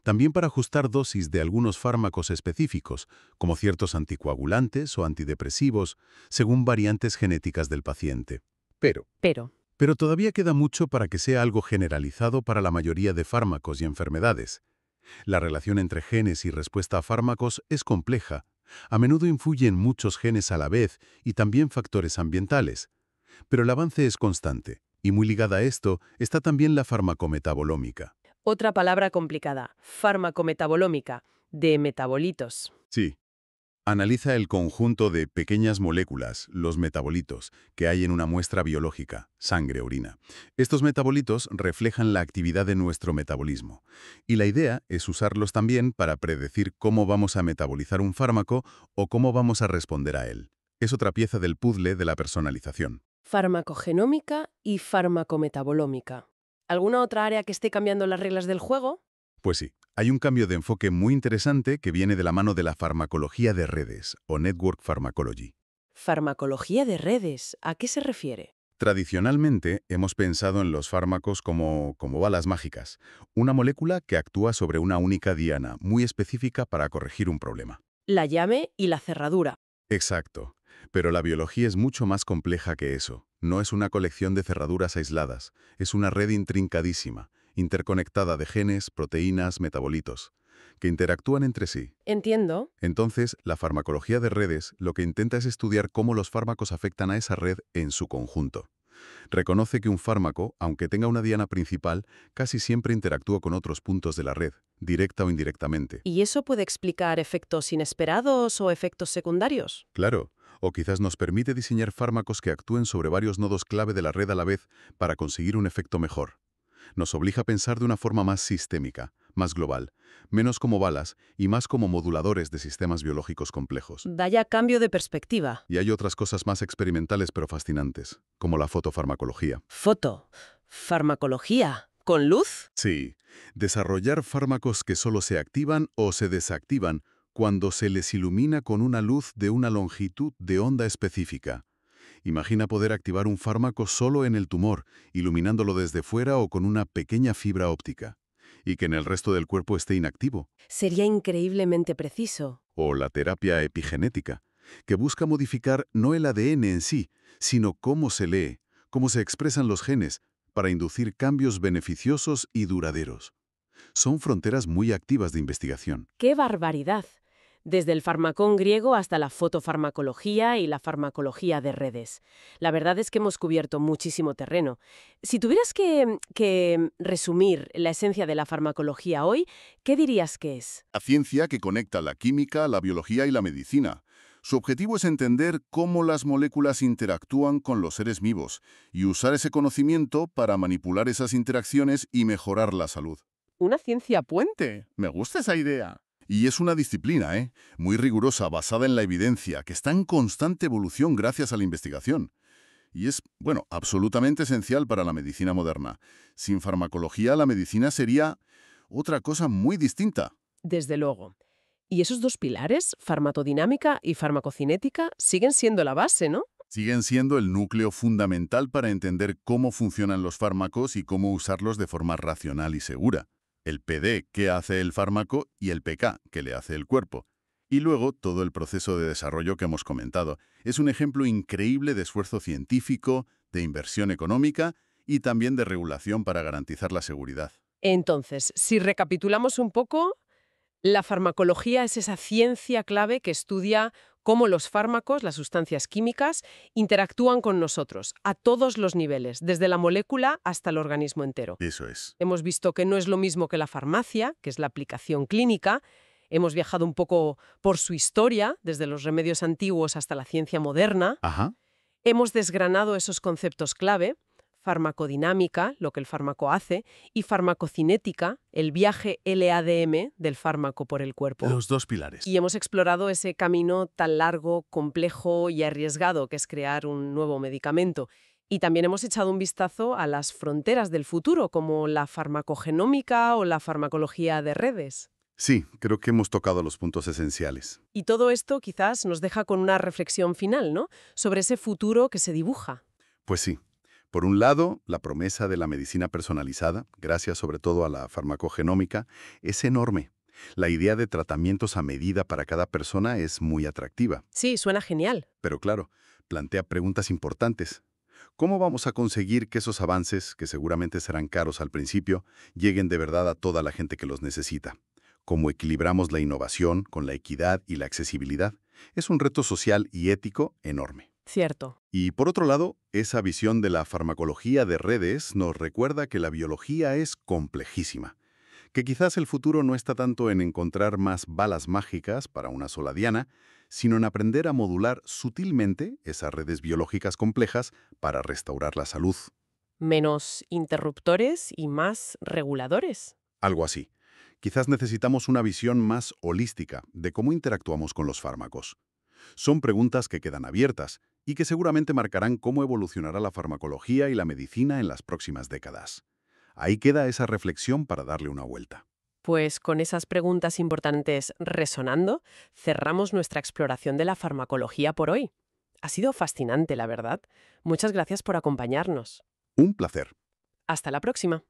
También para ajustar dosis de algunos fármacos específicos, como ciertos anticoagulantes o antidepresivos, según variantes genéticas del paciente. Pero todavía queda mucho para que sea algo generalizado para la mayoría de fármacos y enfermedades. La relación entre genes y respuesta a fármacos es compleja. A menudo influyen muchos genes a la vez y también factores ambientales. Pero el avance es constante, y muy ligada a esto está también la farmacometabolómica. Otra palabra complicada. Farmacometabolómica, de metabolitos. Sí. Analiza el conjunto de pequeñas moléculas, los metabolitos, que hay en una muestra biológica, sangre, orina. Estos metabolitos reflejan la actividad de nuestro metabolismo. Y la idea es usarlos también para predecir cómo vamos a metabolizar un fármaco o cómo vamos a responder a él. Es otra pieza del puzzle de la personalización. Farmacogenómica y farmacometabolómica. ¿Alguna otra área que esté cambiando las reglas del juego? Pues sí, hay un cambio de enfoque muy interesante que viene de la mano de la farmacología de redes, o Network Pharmacology. Farmacología de redes. ¿A qué se refiere? Tradicionalmente hemos pensado en los fármacos como balas mágicas, una molécula que actúa sobre una única diana, muy específica para corregir un problema. La llave y la cerradura. Exacto. Pero la biología es mucho más compleja que eso. No es una colección de cerraduras aisladas, es una red intrincadísima, interconectada de genes, proteínas, metabolitos, que interactúan entre sí. Entiendo. Entonces, la farmacología de redes lo que intenta es estudiar cómo los fármacos afectan a esa red en su conjunto. Reconoce que un fármaco, aunque tenga una diana principal, casi siempre interactúa con otros puntos de la red, directa o indirectamente. ¿Y eso puede explicar efectos inesperados o efectos secundarios? Claro, o quizás nos permite diseñar fármacos que actúen sobre varios nodos clave de la red a la vez para conseguir un efecto mejor. Nos obliga a pensar de una forma más sistémica, más global, menos como balas y más como moduladores de sistemas biológicos complejos. Vaya cambio de perspectiva. Y hay otras cosas más experimentales pero fascinantes, como la fotofarmacología. Farmacología. ¿Con luz? Sí, desarrollar fármacos que solo se activan o se desactivan cuando se les ilumina con una luz de una longitud de onda específica. Imagina poder activar un fármaco solo en el tumor, iluminándolo desde fuera o con una pequeña fibra óptica, y que en el resto del cuerpo esté inactivo. Sería increíblemente preciso. O la terapia epigenética, que busca modificar no el ADN en sí, sino cómo se lee, cómo se expresan los genes, para inducir cambios beneficiosos y duraderos. Son fronteras muy activas de investigación. ¡Qué barbaridad! desde el farmacón griego hasta la fotofarmacología y la farmacología de redes. La verdad es que hemos cubierto muchísimo terreno. Si tuvieras que resumir la esencia de la farmacología hoy, ¿qué dirías que es? La ciencia que conecta la química, la biología y la medicina. Su objetivo es entender cómo las moléculas interactúan con los seres vivos y usar ese conocimiento para manipular esas interacciones y mejorar la salud. Una ciencia puente. Me gusta esa idea. Y es una disciplina, muy rigurosa, basada en la evidencia, que está en constante evolución gracias a la investigación. Y es, absolutamente esencial para la medicina moderna. Sin farmacología, la medicina sería otra cosa muy distinta. Desde luego. Y esos dos pilares, farmacodinámica y farmacocinética, siguen siendo la base, ¿no? Siguen siendo el núcleo fundamental para entender cómo funcionan los fármacos y cómo usarlos de forma racional y segura. El PD, qué hace el fármaco, y el PK, qué le hace el cuerpo. Y luego todo el proceso de desarrollo que hemos comentado. Es un ejemplo increíble de esfuerzo científico, de inversión económica y también de regulación para garantizar la seguridad. Entonces, si recapitulamos un poco, la farmacología es esa ciencia clave que estudia cómo los fármacos, las sustancias químicas, interactúan con nosotros, a todos los niveles, desde la molécula hasta el organismo entero. Eso es. Hemos visto que no es lo mismo que la farmacia, que es la aplicación clínica. Hemos viajado un poco por su historia, desde los remedios antiguos hasta la ciencia moderna. Ajá. Hemos desgranado esos conceptos clave: farmacodinámica, lo que el fármaco hace, y farmacocinética, el viaje LADM del fármaco por el cuerpo. Los dos pilares. Y hemos explorado ese camino tan largo, complejo y arriesgado que es crear un nuevo medicamento. Y también hemos echado un vistazo a las fronteras del futuro, como la farmacogenómica o la farmacología de redes. Sí, creo que hemos tocado los puntos esenciales. Y todo esto quizás nos deja con una reflexión final, ¿no? Sobre ese futuro que se dibuja. Pues sí. Por un lado, la promesa de la medicina personalizada, gracias sobre todo a la farmacogenómica, es enorme. La idea de tratamientos a medida para cada persona es muy atractiva. Sí, suena genial. Pero claro, plantea preguntas importantes. ¿Cómo vamos a conseguir que esos avances, que seguramente serán caros al principio, lleguen de verdad a toda la gente que los necesita? ¿Cómo equilibramos la innovación con la equidad y la accesibilidad? Es un reto social y ético enorme. Cierto. Y por otro lado, esa visión de la farmacología de redes nos recuerda que la biología es complejísima, que quizás el futuro no está tanto en encontrar más balas mágicas para una sola diana, sino en aprender a modular sutilmente esas redes biológicas complejas para restaurar la salud. Menos interruptores y más reguladores. Algo así. Quizás necesitamos una visión más holística de cómo interactuamos con los fármacos. Son preguntas que quedan abiertas y que seguramente marcarán cómo evolucionará la farmacología y la medicina en las próximas décadas. Ahí queda esa reflexión para darle una vuelta. Pues con esas preguntas importantes resonando, cerramos nuestra exploración de la farmacología por hoy. Ha sido fascinante, la verdad. Muchas gracias por acompañarnos. Un placer. Hasta la próxima.